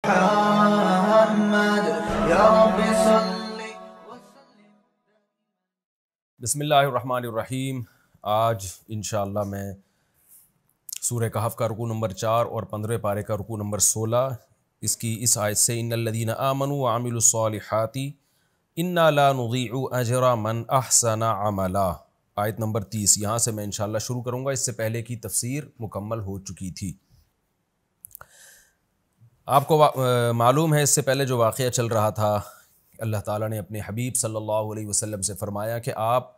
محمد یا رب صلی وسلم۔ بسم اللہ الرحمن الرحیم۔ آج انشاءاللہ میں سورہ کہف کا رکوع نمبر 4 اور 15 پارے کا رکوع نمبر 16 اس آیت سے ان الذین آمنوا وعملوا الصالحات انا لا نضیع اجر من احسن عملا، آیت نمبر 30، یہاں سے میں انشاءاللہ شروع کروں گا۔ اس سے پہلے کی تفسیر مکمل ہو چکی تھی۔ آپ کو معلوم ہے اس سے پہلے جو واقعہ چل رہا تھا، اللہ تعالیٰ نے اپنے حبیب صلی اللہ علیہ وسلم سے فرمایا کہ آپ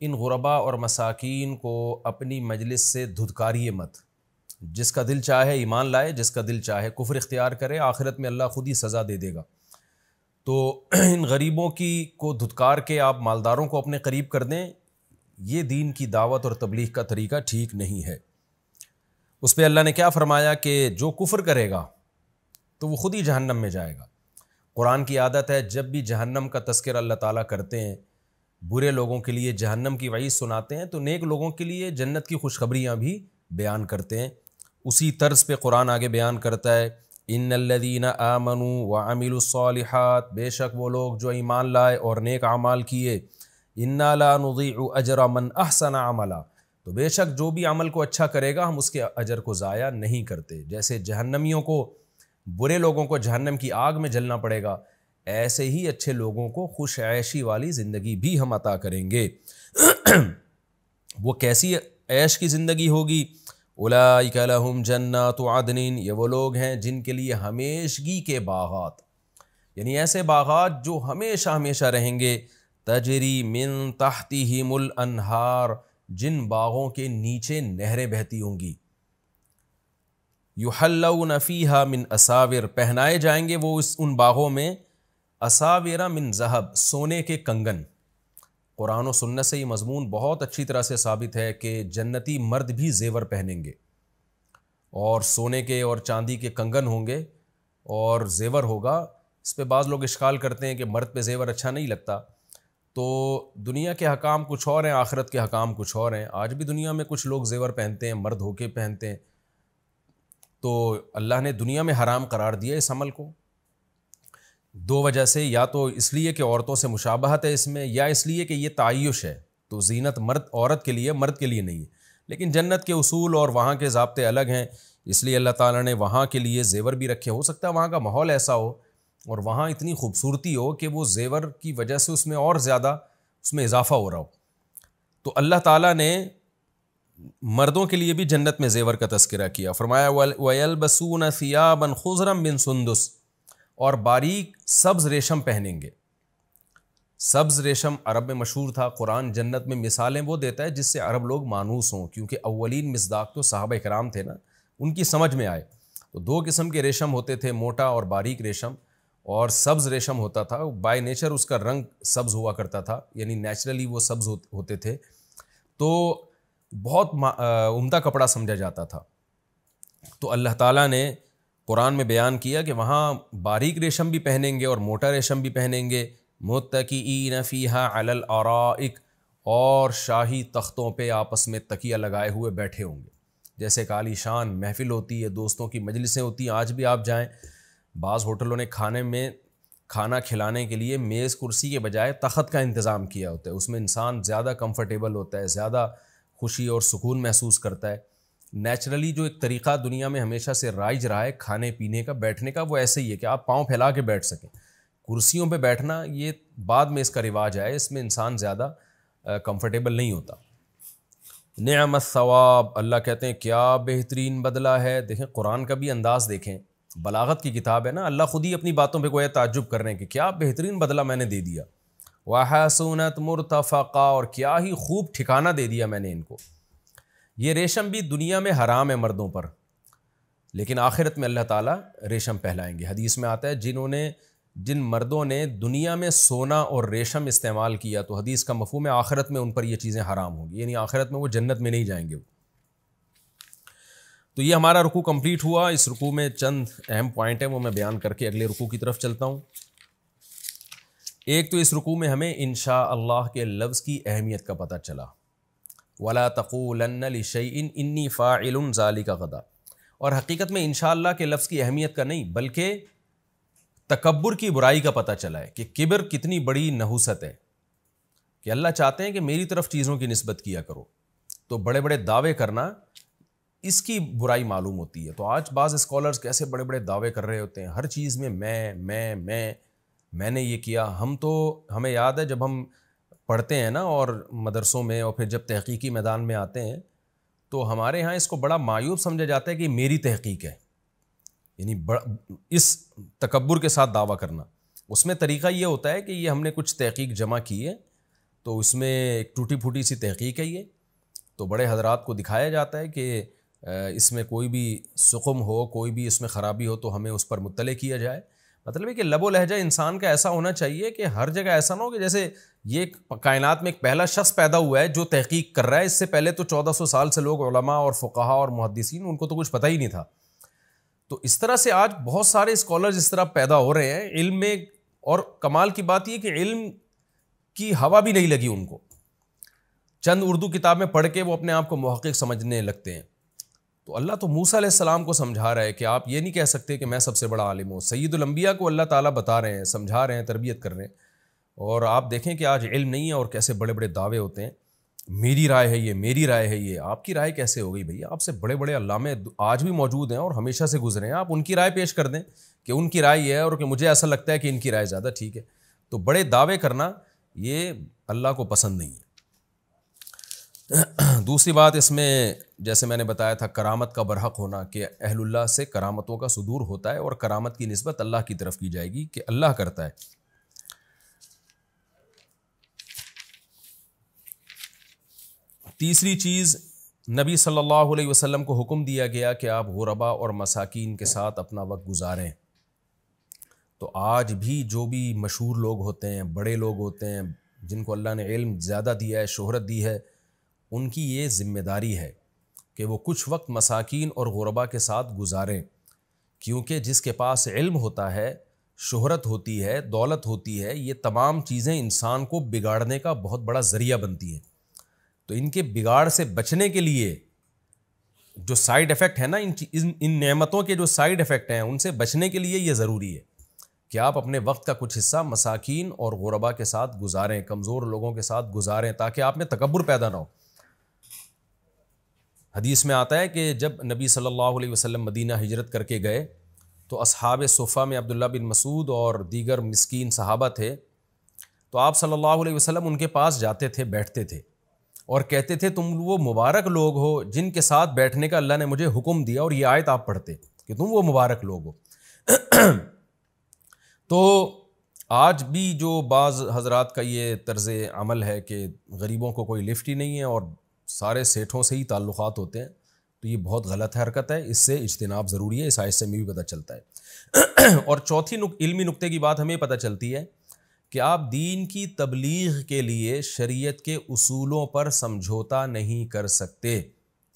ان غرباء اور مساکین کو اپنی مجلس سے دھتکاریے مت۔ جس کا دل چاہے ایمان لائے، جس کا دل چاہے کفر اختیار کرے، آخرت میں اللہ خود ہی سزا دے دے گا۔ تو ان غریبوں کو دھتکار کے آپ مالداروں کو اپنے قریب کر دیں، یہ دین کی دعوت اور تبلیغ کا طریقہ ٹھیک نہیں ہے۔ اس پہ اللہ نے کیا فرمایا کہ جو کفر کرے گا تو وہ خود ہی جہنم میں جائے گا۔ قرآن کی عادت ہے جب بھی جہنم کا تذکرہ اللہ تعالیٰ کرتے ہیں، برے لوگوں کے لیے جہنم کی وعید سناتے ہیں، تو نیک لوگوں کے لیے جنت کی خوشخبریاں بھی بیان کرتے ہیں۔ اسی طرز پہ قرآن آگے بیان کرتا ہے ان الذین آمنوا وعملوا الصالحات، بے شک وہ لوگ جو ایمان لائے اور نیک اعمال کیے، انا لا نضیع اجر من احسن عملا، تو بے شک جو بھی عمل کو اچھا کرے گا ہم اس کے اجر کو ضائع نہیں کرتے۔ جیسے جہنمیوں کو، برے لوگوں کو جہنم کی آگ میں جلنا پڑے گا، ایسے ہی اچھے لوگوں کو خوش عیشی والی زندگی بھی ہم عطا کریں گے۔ وہ کیسی عیش کی زندگی ہوگی؟ اولئک لہم جنات عدن، یہ وہ لوگ ہیں جن کے لیے ہمیشگی کے باغات، یعنی ایسے باغات جو ہمیشہ ہمیشہ رہیں گے، تجری من تحتہم الانہار، جن باغوں کے نیچے نہریں بہتی ہوں گی۔ یحلون فیہا من اساور، پہنائے جائیں گے وہ ان باغوں میں اساور من ذہب، سونے کے کنگن۔ قرآن و سنت سے یہ مضمون بہت اچھی طرح سے ثابت ہے کہ جنتی مرد بھی زیور پہنیں گے، اور سونے کے اور چاندی کے کنگن ہوں گے اور زیور ہوگا۔ اس پہ بعض لوگ اشکال کرتے ہیں کہ مرد پہ زیور اچھا نہیں لگتا، تو دنیا کے حکام کچھ اور ہیں، آخرت کے حکام کچھ اور ہیں۔ آج بھی دنیا میں کچھ لوگ زیور پہنتے ہیں، مرد ہو کے پہنتے ہیں، تو اللہ نے دنیا میں حرام قرار دیا اس عمل کو دو وجہ سے، یا تو اس لیے کہ عورتوں سے مشابہت ہے اس میں، یا اس لیے کہ یہ تعیش ہے، تو زینت عورت کے لیے، مرد کے لیے نہیں ہے۔ لیکن جنت کے اصول اور وہاں کے ضابطے الگ ہیں، اس لیے اللہ تعالیٰ نے وہاں کے لیے زیور بھی رکھے۔ ہو سکتا ہے وہاں کا ماحول ایسا ہو اور وہاں اتنی خوبصورتی ہو کہ وہ زیور کی وجہ سے اس میں اور زیادہ اس میں اضافہ ہو رہا ہو۔ تو اللہ تعالیٰ نے مردوں کے لیے بھی جنت میں زیور کا تذکرہ کیا، فرمایا وَيَلْبَسُونَ ثِيَابًا خُضْرًا مِّن سُنْدُسٍ، اور باریک سبز ریشم پہنیں گے۔ سبز ریشم عرب میں مشہور تھا۔ قرآن جنت میں مثالیں وہ دیتا ہے جس سے عرب لوگ مانوس ہوں، کیونکہ اولین مصداق تو صحابہ کرام تھے نا، ان کی سمجھ میں آئے۔ تو دو قسم کے ریشم ہوتے تھے، موٹا اور باریک ریشم، اور سبز ریشم ہوتا تھا، بائی نیچر اس کا رنگ سبز ہوا کرتا تھا، یعنی نیچرلی وہ سبز ہوتے تھے، تو بہت عمدہ کپڑا سمجھا جاتا تھا۔ تو اللہ تعالیٰ نے قرآن میں بیان کیا کہ وہاں باریک ریشم بھی پہنیں گے اور موٹا ریشم بھی پہنیں گے، متکئین فیہا علی الارائک، اور شاہی تختوں پہ آپس میں تکیہ لگائے ہوئے بیٹھے ہوں گے۔ جیسے کہ عالی شان محفل ہوتی ہے، دوستوں کی مجلسیں ہوتی ہیں، آج بھی آپ جائیں، بعض ہوٹلوں نے کھانا کھلانے کے لیے میز کرسی کے بجائے تخت کا انتظام کیا ہوتا ہے، اس میں انسان زیادہ کمفرٹیبل ہوتا ہے، زیادہ خوشی اور سکون محسوس کرتا ہے۔ نیچرلی جو ایک طریقہ دنیا میں ہمیشہ سے رائج رہا ہے کھانے پینے کا، بیٹھنے کا، وہ ایسے ہی ہے کہ آپ پاؤں پھیلا کے بیٹھ سکیں۔ کرسیوں پہ بیٹھنا یہ بعد میں اس کا رواج ہے، اس میں انسان زیادہ کمفرٹیبل نہیں ہوتا۔ نعم الثواب، اللہ کہتے ہیں کیا بہترین بدلہ ہے۔ دیکھیں قرآن کا بھی انداز دیکھیں، بلاغت کی کتاب ہے نا، اللہ خود ہی اپنی باتوں پہ گویا تعجب کر رہے ہیں کہ کیا بہترین بدلہ میں نے دے دیا۔ وَحَسُنَتْ مُرْتَفَقًا، اور کیا ہی خوب ٹھکانہ دے دیا میں نے ان کو۔ یہ ریشم بھی دنیا میں حرام ہے مردوں پر، لیکن آخرت میں اللہ تعالیٰ ریشم پہلائیں گے۔ حدیث میں آتا ہے جن مردوں نے دنیا میں سونا اور ریشم استعمال کیا، تو حدیث کا مفہوم ہے آخرت میں ان پر یہ چیزیں حرام ہوں گی، یعنی آخرت میں وہ جنت میں نہیں جائیں گے۔ تو یہ ہمارا رکوع کمپلیٹ ہوا۔ اس رکوع میں چند اہم پوائنٹ ہیں، وہ میں بیان کر کے اگلے رکوع کی طرف چلتا ہوں۔ ایک تو اس رکوع میں ہمیں انشاء اللہ کے لفظ کی اہمیت کا پتہ چلا، وَلَا تَقُولَنَّ لِشَيْءٍ إِنِّي فَاعِلٌ ذَلِكَ غَدًا، اور حقیقت میں انشاءاللہ کے لفظ کی اہمیت کا نہیں، بلکہ تکبر کی برائی کا پتہ چلا ہے کہ کبر کتنی بڑی نحوست ہے، کہ اللہ چاہتے ہیں کہ میری طرف چیزوں کی نسبت کیا کرو، تو بڑے بڑے دعوے کرنا اس کی برائی معلوم ہوتی ہے۔ تو آج بعض اسکالرز کیسے بڑے بڑے دعوے کر رہے ہوتے ہیں، ہر چیز میں میں نے یہ کیا۔ ہمیں یاد ہے جب ہم پڑھتے ہیں نا اور مدرسوں میں، اور پھر جب تحقیقی میدان میں آتے ہیں تو ہمارے ہاں اس کو بڑا معیوب سمجھا جاتا ہے کہ میری تحقیق ہے، یعنی اس تکبر کے ساتھ دعویٰ کرنا۔ اس میں طریقہ یہ ہوتا ہے کہ یہ ہم نے کچھ تحقیق جمع کی ہے، تو اس میں ایک ٹوٹی پھوٹی سی تحقیق ہے یہ، تو بڑے حضرات کو دکھایا جاتا ہے کہ اس میں کوئی بھی سقم ہو، کوئی بھی اس میں خرابی ہو تو ہمیں اس پر مطلع کیا جائے۔ مطلب ہے کہ لب و لہجہ انسان کا ایسا ہونا چاہیے کہ ہر جگہ ایسا نہ ہو کہ جیسے یہ کائنات میں ایک پہلا شخص پیدا ہوا ہے جو تحقیق کر رہا ہے، اس سے پہلے تو 1400 سال سے لوگ علماء اور فقہاء اور محدثین، ان کو تو کچھ پتہ ہی نہیں تھا۔ تو اس طرح سے آج بہت سارے اسکالرز اس طرح پیدا ہو رہے ہیں علم میں، اور کمال کی بات یہ کہ علم کی ہوا بھی نہیں لگی ان کو، چند اردو کتابیں پڑھ کے وہ اپنے آپ کو محقق سمجھنے لگتے ہیں۔ تو اللہ تو موسیٰ علیہ السلام کو سمجھا رہا ہے کہ آپ یہ نہیں کہہ سکتے کہ میں سب سے بڑا عالم ہوں۔ سید الانبیاء کو اللہ تعالیٰ بتا رہے ہیں، سمجھا رہے ہیں، تربیت کر رہے ہیں، اور آپ دیکھیں کہ آج علم نہیں ہے اور کیسے بڑے بڑے دعوے ہوتے ہیں، میری رائے ہے یہ، میری رائے ہے یہ۔ آپ کی رائے کیسے ہو گئی بھئی؟ آپ سے بڑے بڑے علامہ آج بھی موجود ہیں اور ہمیشہ سے گزرے ہیں، آپ ان کی رائے پیش کر دیں کہ ان کی رائے یہ ہے اور کہ مجھے ایسا لگتا ہے کہ ان کی رائے زیادہ ٹھیک ہے۔ تو بڑے دعوے کرنا یہ اللہ کو پسند نہیں ہے۔ دوسری بات اس میں، جیسے میں نے بتایا تھا، کرامت کا برحق ہونا، کہ اہل اللہ سے کرامتوں کا صدور ہوتا ہے اور کرامت کی نسبت اللہ کی طرف کی جائے گی کہ اللہ کرتا ہے۔ تیسری چیز، نبی صلی اللہ علیہ وسلم کو حکم دیا گیا کہ آپ غربا اور مساکین کے ساتھ اپنا وقت گزاریں۔ تو آج بھی جو بھی مشہور لوگ ہوتے ہیں، بڑے لوگ ہوتے ہیں، جن کو اللہ نے علم زیادہ دیا ہے، شہرت دی ہے، ان کی یہ ذمہ داری ہے کہ وہ کچھ وقت مساکین اور غربا کے ساتھ گزاریں، کیونکہ جس کے پاس علم ہوتا ہے، شہرت ہوتی ہے، دولت ہوتی ہے، یہ تمام چیزیں انسان کو بگاڑنے کا بہت بڑا ذریعہ بنتی ہیں۔ تو ان کے بگاڑ سے بچنے کے لیے جو سائیڈ ایفیکٹ ہے نا، ان نعمتوں کے جو سائیڈ ایفیکٹ ہیں، ان سے بچنے کے لیے یہ ضروری ہے کہ آپ اپنے وقت کا کچھ حصہ مساکین اور غربا کے ساتھ گزاریں، کمزور لوگوں کے ساتھ گزاریں، تاکہ آپ میں تکبر پیدا نہ ہو۔ حدیث میں آتا ہے کہ جب نبی صلی اللہ علیہ وسلم مدینہ ہجرت کر کے گئے تو اصحاب صفہ میں عبداللہ بن مسعود اور دیگر مسکین صحابہ تھے، تو آپ صلی اللہ علیہ وسلم ان کے پاس جاتے تھے، بیٹھتے تھے اور کہتے تھے تم وہ مبارک لوگ ہو جن کے ساتھ بیٹھنے کا اللہ نے مجھے حکم دیا، اور یہ آیت آپ پڑھتے کہ تم وہ مبارک لوگ ہو۔ تو آج بھی جو بعض حضرات کا یہ طرز عمل ہے کہ غریبوں کو کوئی لفٹ ہی نہیں ہے اور سارے سیٹھوں سے ہی تعلقات ہوتے ہیں، تو یہ بہت غلط حرکت ہے، اس سے اجتناب ضروری ہے، اس آیت سے میں بھی پتہ چلتا ہے۔ اور چوتھی علمی نقطے کی بات ہمیں پتہ چلتی ہے کہ آپ دین کی تبلیغ کے لیے شریعت کے اصولوں پر سمجھوتا نہیں کر سکتے،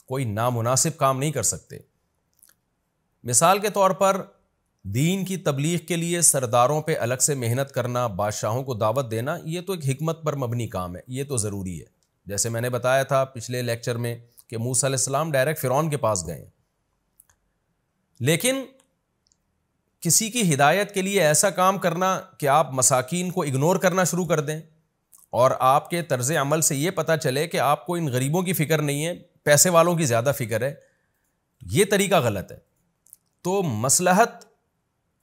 کوئی نامناسب کام نہیں کر سکتے۔ مثال کے طور پر دین کی تبلیغ کے لیے سرداروں پہ الگ سے محنت کرنا، بادشاہوں کو دعوت دینا، یہ تو ایک حکمت پر مبنی کام ہے، یہ تو ضروری ہے۔ جیسے میں نے بتایا تھا پچھلے لیکچر میں کہ موسیٰ علیہ السلام ڈائریکٹ فرعون کے پاس گئے، لیکن کسی کی ہدایت کے لیے ایسا کام کرنا کہ آپ مساکین کو اگنور کرنا شروع کر دیں، اور آپ کے طرز عمل سے یہ پتہ چلے کہ آپ کو ان غریبوں کی فکر نہیں ہے، پیسے والوں کی زیادہ فکر ہے، یہ طریقہ غلط ہے۔ تو مصلحت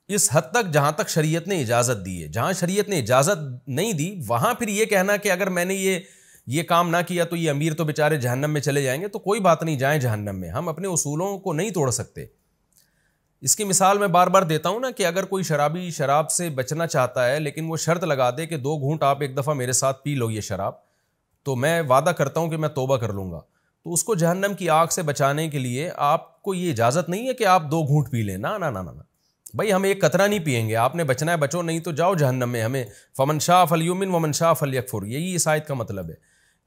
اس حد تک جہاں تک شریعت نے اجازت دی ہے، جہاں شریعت نے اجازت نہیں دی وہاں پھر یہ کہنا کہ اگر میں نے یہ کام نہ کیا تو یہ امیر تو بیچارے جہنم میں چلے جائیں گے، تو کوئی بات نہیں، جائیں جہنم میں، ہم اپنے اصولوں کو نہیں توڑ سکتے۔ اس کی مثال میں بار بار دیتا ہوں نا کہ اگر کوئی شرابی شراب سے بچنا چاہتا ہے لیکن وہ شرط لگا دے کہ 2 گھونٹ آپ ایک دفعہ میرے ساتھ پی لو یہ شراب، تو میں وعدہ کرتا ہوں کہ میں توبہ کر لوں گا، تو اس کو جہنم کی آگ سے بچانے کے لیے آپ کو یہ اجازت نہیں ہے کہ آپ 2 گھونٹ پی لیں، نہ نہ نہ نہ بھائی، ہم ایک قطرہ نہیں پیئیں گے، آپ نے بچنا ہے بچو، نہیں تو جاؤ جہنم میں۔ ہمیں فمن شاء فلیؤمن ومن شاء فلیکفر، یہی اس آیت کا مطلب ہے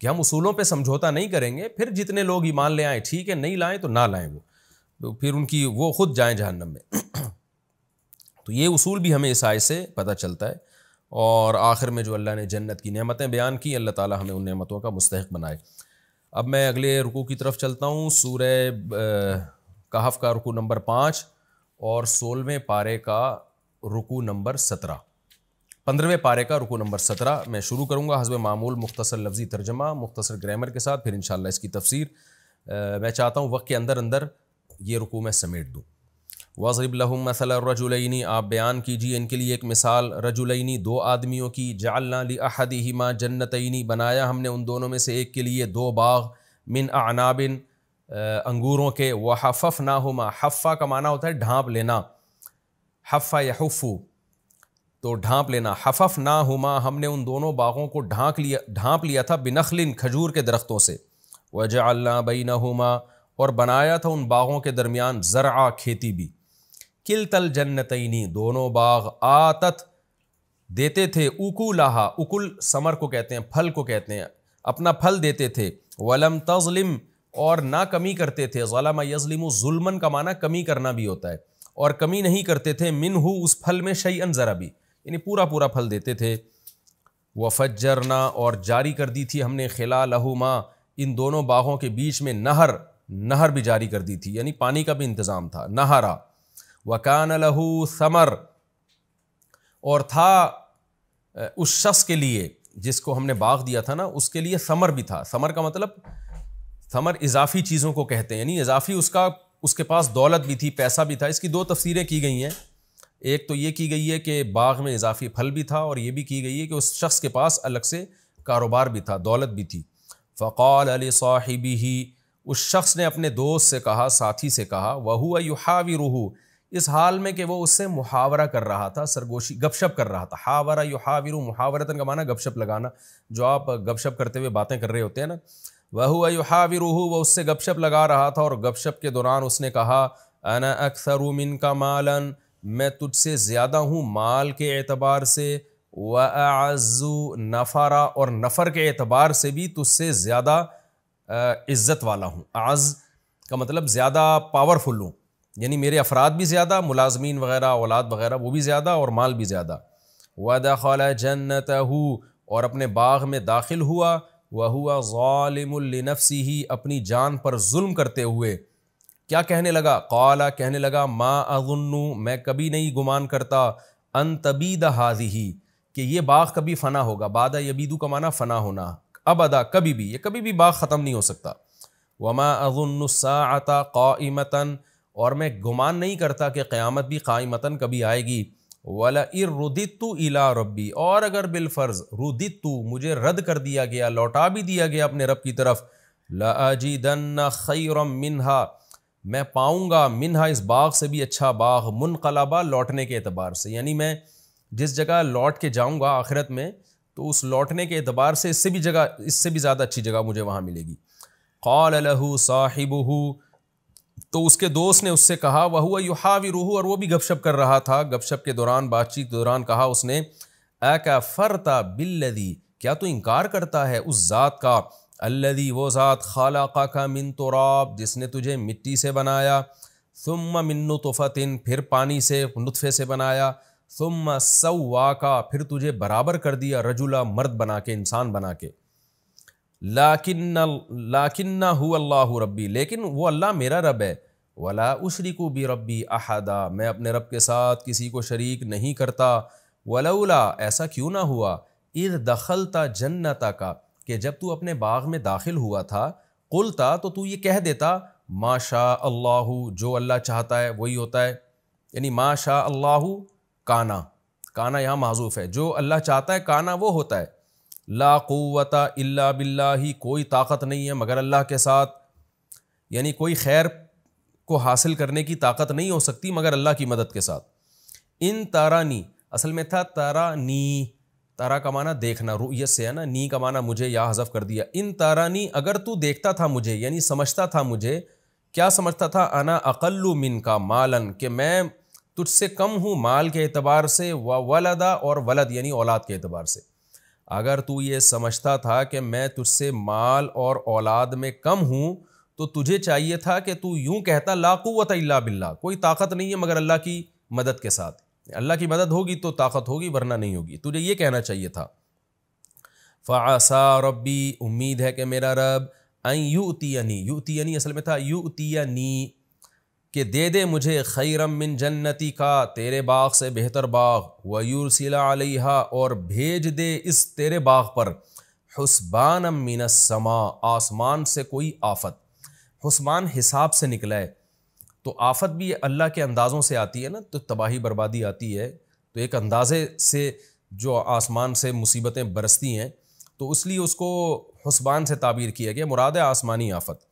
کہ ہم اصولوں پہ سمجھوتا نہیں کریں گے، پھر جتنے لوگ ایمان لے آئیں ٹھیک ہے، نہیں لائیں تو نہ لائیں، وہ پھر ان کی وہ خود جائیں جہنم میں۔ تو یہ اصول بھی ہمیں اس آیت سے پتہ چلتا ہے۔ اور آخر میں جو اللہ نے جنت کی نعمتیں بیان کی، اللہ تعالی ہمیں ان نعمتوں کا مستحق بنائے۔ اب میں اگلے رکوع کی طرف چلتا ہوں، سورہ کہف کا رکوع نمبر 5 اور 16ویں پارے کا رکوع نمبر 17، 15ویں پارے کا رکوع نمبر 17 میں شروع کروں گا حسب معمول مختصر لفظی ترجمہ مختصر گرامر کے ساتھ، پھر انشاءاللہ اس کی تفسیر میں چاہتا ہوں وقت کے اندر اندر یہ رکوع میں سمیٹ دوں۔ وَاضْرِبْ لَهُم مَثَلَ الرَّجُلَيْنِ، آپ بیان کیجیے ان کے لیے ایک مثال، رجلین دو آدمیوں کی، جعلنا لأحدہما جنتین، بنایا ہم نے ان دونوں میں سے ایک کے لیے دو باغ، من اعناب انگوروں کے، وحففناہما، حفا کا معنی ہوتا ہے ڈھانپ لینا، حفا یحفو تو ڈھانپ لینا، حففناہما ہم نے ان دونوں باغوں کو ڈھانپ لیا تھا، بنخل کھجور کے درختوں سے، وجعلنا بینہما اور بنایا تھا ان باغوں کے درمیان زرعا کھیتی بھی، کلتا الجنتین دونوں باغ، آتت دیتے تھے، اکولہا اکل ثمر کو کہتے ہیں، پھل کو کہتے ہیں، اپنا پھل دیتے تھے، ولم تظلم اور نہ کمی کرتے تھے، ظلم یظلم ظلمن کا معنی کمی کرنا بھی ہوتا ہے، اور کمی نہیں کرتے تھے، منہ اس پھل میں شیئن ذرا بھی، یعنی پورا پورا پھل دیتے تھے، وفجرنا اور جاری کر دی تھی ہم نے، خلالہما ان دونوں باغوں کے بیچ میں نہر بھی جاری کر دی تھی، یعنی پانی کا بھی انتظام تھا، نہرا، وکان لہ ثمر اور تھا اس شخص کے لیے جس کو ہم نے باغ دیا تھا نا، اس کے لیے ثمر بھی تھا، ثمر کا مطلب ثمر اضافی چیزوں کو کہتے ہیں، یعنی اضافی اس کے پاس دولت بھی تھی، پیسہ بھی تھا۔ اس کی دو تفسیریں کی گئی ہیں، ایک تو یہ کی گئی ہے کہ باغ میں اضافی پھل بھی تھا، اور یہ بھی کی گئی ہے کہ اس شخص کے پاس الگ سے کاروبار بھی تھا، دولت بھی تھی۔ فقال لصاحبہ اس شخص نے اپنے دوست سے کہا، ساتھی سے کہا، وہو یحاورہ اس حال میں کہ وہ اس سے محاورہ کر رہا تھا، سرگوشی گپ شپ کر رہا تھا، حاورہ یحاور محاورتن کا معنی گپ شپ لگانا، جو آپ گپ شپ کرتے ہوئے باتیں کر رہے ہوتے ہیں نا، وہو یحاورہ وہ اس سے گپ شپ لگا رہا تھا، اور گپ شپ کے دوران اس نے کہا، انا اکثر منک مالا میں تجھ سے زیادہ ہوں مال کے اعتبار سے، واعز نفرا اور نفر کے اعتبار سے بھی تجھ سے زیادہ عزت والا ہوں، اعز کا مطلب زیادہ پاورفل ہوں، یعنی میرے افراد بھی زیادہ، ملازمین وغیرہ اولاد وغیرہ وہ بھی زیادہ، اور مال بھی زیادہ۔ وَدَخَلَ جَنَّتَهُ اور اپنے باغ میں داخل ہوا، وَهُوَ ظَالِمٌ لِنَفْسِهِ اپنی جان پر ظلم کرتے ہوئے، کیا کہنے لگا، قال کہنے لگا، ما اظن میں کبھی نہیں گمان کرتا، ان تبید هذه کہ یہ باغ کبھی فنا ہوگا، بعد یبیدو کا معنی فنا ہونا، ابدا کبھی بھی، یہ کبھی بھی باغ ختم نہیں ہو سکتا، وما اظن الساعة قائمة اور میں گمان نہیں کرتا کہ قیامت بھی قائمتاً کبھی آئے گی، وَلَئِن رُدِدتُّ إِلَىٰ رَبِّي اور اگر بالفرض رُدِدتُّ مجھے رد کر دیا گیا، لوٹا بھی دیا گیا اپنے رب کی طرف، لَأَجِدَنَّ خَيْرًا مِنْهَا میں پاؤں گا، منہا اس باغ سے بھی اچھا باغ، منقلبہ لوٹنے کے اعتبار سے، یعنی میں جس جگہ لوٹ کے جاؤں گا آخرت میں تو اس لوٹنے کے اعتبار سے اس سے بھی زیادہ اچھی جگہ مجھے وہاں ملے گی۔ قال له صاحبه تو اس کے دوست نے اس سے کہا، وَهُوَ يُحَاوِرُهُ اور وہ بھی گپ شپ کر رہا تھا، گپ شپ کے دوران بات چیت کے دوران کہا اس نے، أَكَفَرْتَ بِالَّذِي کیا تو انکار کرتا ہے اس ذات کا، الذی وہ ذات، خَلَقَكَ مِن تُرَاب جس نے تجھے مٹی سے بنایا، ثُمَّ مِن نُطْفَةٍ پھر پانی سے نطفے سے بنایا، ثُمَّ سَوَّاكَ پھر تجھے برابر کر دیا، رجلا مرد بنا کے، انسان بنا کے، لیکن هو اللہ ربی لیکن وہ اللہ میرا رب ہے، ولا اشرک بربی احدا میں اپنے رب کے ساتھ کسی کو شریک نہیں کرتا، ولولا ایسا کیوں نہ ہوا، اذ دخلت جنتک کہ جب تو اپنے باغ میں داخل ہوا تھا، قلتا تو یہ کہہ دیتا، ما شاء اللہ جو اللہ چاہتا ہے وہی ہوتا ہے، یعنی ما شاء اللہ کانا یہاں محذوف ہے، جو اللہ چاہتا ہے کانا وہ ہوتا ہے، لا قوت الا باللہ کوئی طاقت نہیں ہے مگر اللہ کے ساتھ، یعنی کوئی خیر کو حاصل کرنے کی طاقت نہیں ہو سکتی مگر اللہ کی مدد کے ساتھ۔ ان تارانی اصل میں تھا تارانی، تارا کا معنی دیکھنا، رؤیت سے ہے نا، نی کا معنی مجھے یا حذف کر دیا، ان تارانی اگر تو دیکھتا تھا مجھے، یعنی سمجھتا تھا مجھے، کیا سمجھتا تھا، انا اقل منک مالا کہ میں تجھ سے کم ہوں مال کے اعتبار سے، وولدا اور ولد یعنی اولاد کے اعتبار سے، اگر تو یہ سمجھتا تھا کہ میں تجھ سے مال اور اولاد میں کم ہوں تو تجھے چاہیے تھا کہ تو یوں کہتا، لا قوت الا باللہ کوئی طاقت نہیں ہے مگر اللہ کی مدد کے ساتھ، اللہ کی مدد ہوگی تو طاقت ہوگی ورنہ نہیں ہوگی، تجھے یہ کہنا چاہیے تھا۔ فعسى ربی امید ہے کہ میرا رب، ان یؤتینی، یؤتینی اصل میں تھا یؤتینی کہ دے دے مجھے خیرم من جنتی کا، تیرے باغ سے بہتر باغ، وَيُرْسِلَ عَلَيْهَا، اور بھیج دے اس تیرے باغ پر حسبانا من السماء، آسمان سے کوئی آفت۔ حسبان حساب سے نکلا ہے، تو آفت بھی اللہ کے اندازوں سے آتی ہے نا، تو تباہی بربادی آتی ہے، تو ایک اندازے سے جو آسمان سے مصیبتیں برستی ہیں، تو اس لیے اس کو حسبان سے تعبیر کیا گیا، مراد ہے آسمانی آفت۔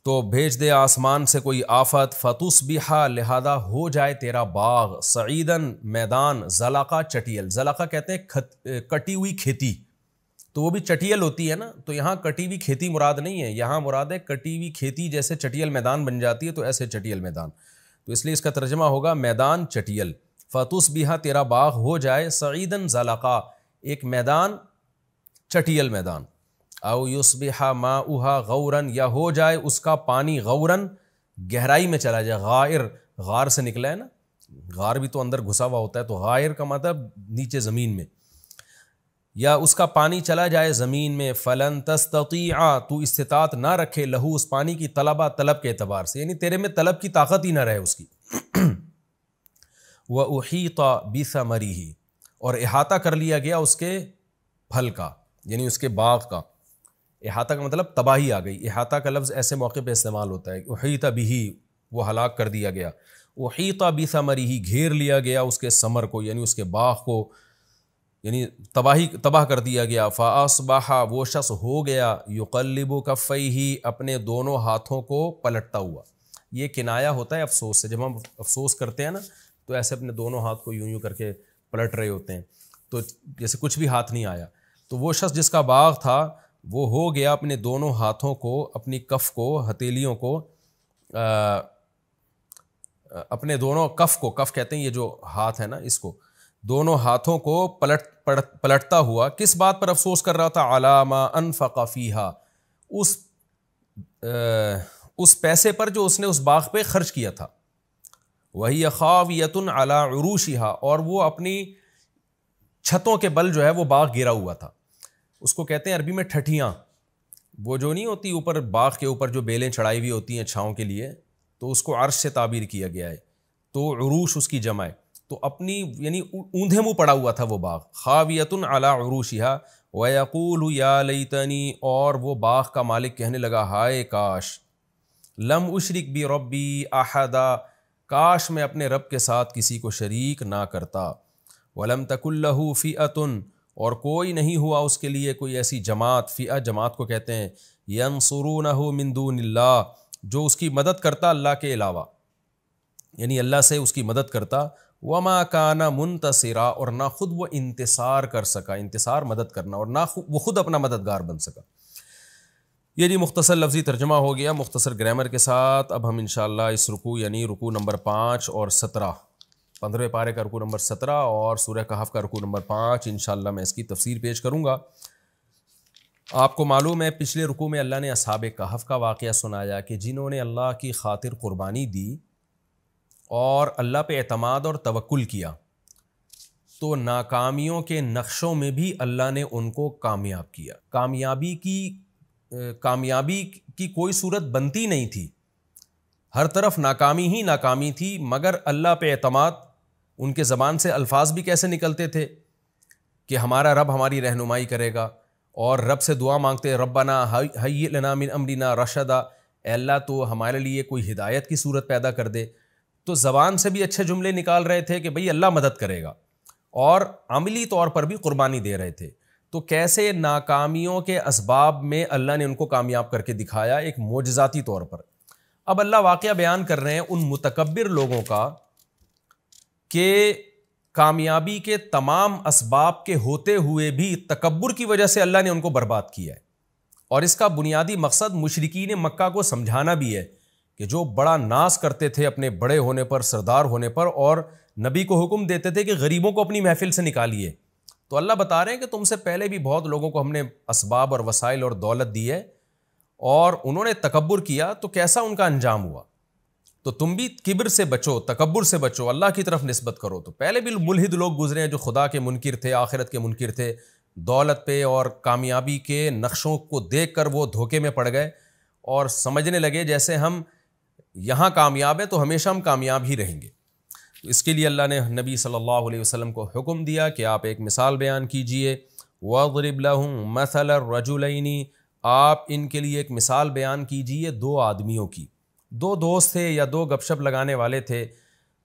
تو بھیج دے آسمان سے کوئی آفت، فَتُصْبِحَ، لہذا ہو جائے تیرا باغ، سعیداً میدان، زلقہ چٹیل، زلقہ کہتے ہیں کٹی ہوئی کھیتی، تو وہ بھی چٹیل ہوتی ہے نا، تو یہاں کٹی ہوئی کھیتی مراد نہیں ہے، یہاں مراد ہے کٹی ہوئی کھیتی جیسے چٹیل میدان بن جاتی ہے، تو ایسے چٹیل میدان، تو اس لیے اس کا ترجمہ ہوگا میدان چٹیل۔ فَتُصْبِحَ، تیرا باغ ہو جائے، سعیداً زلقہ، ایک میدان چٹیل میدان، او یصبح ماؤها غوراً، یا ہو جائے اس کا پانی غوراً، گہرائی میں چلا جائے، غائر غار سے نکلا ہے نا، غار بھی تو اندر گھسا ہوا ہوتا ہے، تو غائر کا مطلب نیچے زمین میں، یا اس کا پانی چلا جائے زمین میں، فلن تستطیع، تو استطاعت نہ رکھے، لہو اس پانی کی، طلب کے اعتبار سے، یعنی تیرے میں طلب کی طاقت ہی نہ رہے اس کی۔ وَأُحِيطَ بِثَمَرِهِ، اور احاطہ کر لیا گیا اس کے پھل کا، یعنی اس کے باغ کا۔ احاطہ کا مطلب تباہی آ گئی، احاطہ کا لفظ ایسے موقع پہ استعمال ہوتا ہے، احیط بہ، وہ ہلاک کر دیا گیا، احیط بثمرہ، گھیر لیا گیا اس کے ثمر کو، یعنی اس کے باغ کو، یعنی تباہ کر دیا گیا۔ فاصبح، وہ شخص ہو گیا، یقلب کفیہ، اپنے دونوں ہاتھوں کو پلٹتا ہوا، یہ کنایا ہوتا ہے افسوس سے، جب ہم افسوس کرتے ہیں نا تو ایسے اپنے دونوں ہاتھ کو یوں کر کے پلٹ رہے ہوتے ہیں، تو جیسے کچھ بھی ہاتھ نہیں آیا، تو وہ شخص جس کا باغ تھا وہ ہو گیا اپنے دونوں ہاتھوں کو، اپنی کف کو، ہتھیلیوں کو، اپنے دونوں کف کو، کف کہتے ہیں یہ جو ہاتھ ہے نا اس کو، دونوں ہاتھوں کو پلٹتا ہوا، کس بات پر افسوس کر رہا تھا؟ علی ما انفق فیہا، اس پیسے پر جو اس نے اس باغ پہ خرچ کیا تھا، وہی خاویۃ علی عروشہا، اور وہ اپنی چھتوں کے بل جو ہے وہ باغ گرا ہوا تھا، اس کو کہتے ہیں عربی میں ٹھٹھیاں، وہ جو نہیں ہوتی اوپر باغ کے اوپر جو بیلیں چڑھائی ہوئی ہوتی ہیں چھاؤں کے لیے، تو اس کو عرش سے تعبیر کیا گیا ہے، تو عروش اس کی جمع ہے، تو اپنی یعنی اوندھے منہ پڑا ہوا تھا وہ باغ، خاویۃ علی عروشہا، ویقول یا لیتنی، اور وہ باغ کا مالک کہنے لگا ہائے کاش، لم اشرک بربی احدا، کاش میں اپنے رب کے ساتھ کسی کو شریک نہ کرتا، ولم تکن لہ فئۃ، اور کوئی نہیں ہوا اس کے لیے کوئی ایسی جماعت، فئہ جماعت کو کہتے ہیں، ینصرونہ من دون اللہ، جو اس کی مدد کرتا اللہ کے علاوہ، یعنی اللہ سے اس کی مدد کرتا، وما کان منتصرا، اور نہ خود وہ انتصار کر سکا، انتصار مدد کرنا، اور نہ وہ خود اپنا مددگار بن سکا۔ یہ جی مختصر لفظی ترجمہ ہو گیا مختصر گرامر کے ساتھ۔ اب ہم انشاءاللہ اس رکوع یعنی رکوع نمبر 5 اور 17، 15ویں پارے کا رکوع نمبر 17 اور سورہ کہف کا رکوع نمبر 5، انشاءاللہ میں اس کی تفسیر پیش کروں گا۔ آپ کو معلوم ہے پچھلے رکوع میں اللہ نے اصحاب کہف کا واقعہ سنایا کہ جنہوں نے اللہ کی خاطر قربانی دی اور اللہ پہ اعتماد اور توکل کیا، تو ناکامیوں کے نقشوں میں بھی اللہ نے ان کو کامیاب کیا۔ کامیابی کی کوئی صورت بنتی نہیں تھی، ہر طرف ناکامی ہی ناکامی تھی، مگر اللہ پہ اعتماد، ان کے زبان سے الفاظ بھی کیسے نکلتے تھے کہ ہمارا رب ہماری رہنمائی کرے گا، اور رب سے دعا مانگتے ربنا ہیئ لنا من امرنا رشدا، اے اللہ تو ہمارے لیے کوئی ہدایت کی صورت پیدا کر دے، تو زبان سے بھی اچھے جملے نکال رہے تھے کہ بھئی اللہ مدد کرے گا، اور عملی طور پر بھی قربانی دے رہے تھے۔ تو کیسے ناکامیوں کے اسباب میں اللہ نے ان کو کامیاب کر کے دکھایا ایک معجزاتی طور پر۔ اب اللہ واقعہ بیان کر رہے ہیں ان متکبر لوگوں کا کہ کامیابی کے تمام اسباب کے ہوتے ہوئے بھی تکبر کی وجہ سے اللہ نے ان کو برباد کیا ہے، اور اس کا بنیادی مقصد مشرکین مکہ کو سمجھانا بھی ہے کہ جو بڑا ناز کرتے تھے اپنے بڑے ہونے پر، سردار ہونے پر، اور نبی کو حکم دیتے تھے کہ غریبوں کو اپنی محفل سے نکالیے، تو اللہ بتا رہے ہیں کہ تم سے پہلے بھی بہت لوگوں کو ہم نے اسباب اور وسائل اور دولت دی ہے، اور انہوں نے تکبر کیا، تو کیسا ان کا انجام ہوا۔ تو تم بھی کبر سے بچو، تکبر سے بچو، اللہ کی طرف نسبت کرو۔ تو پہلے بھی ملحد لوگ گزرے ہیں جو خدا کے منکر تھے، آخرت کے منکر تھے، دولت پہ اور کامیابی کے نقشوں کو دیکھ کر وہ دھوکے میں پڑ گئے اور سمجھنے لگے جیسے ہم یہاں کامیاب ہیں تو ہمیشہ ہم کامیاب ہی رہیں گے. اس کے لیے اللہ نے نبی صلی اللہ علیہ وسلم کو حکم دیا کہ آپ ایک مثال بیان کیجئے. وَاضْرِبْ لَهُم مَثَلَ الرَّجُلَيْنِ، آپ ان کے لیے ایک مثال بیان کیجئے دو آدمیوں کی. دو دوست تھے یا دو گپ شپ لگانے والے تھے،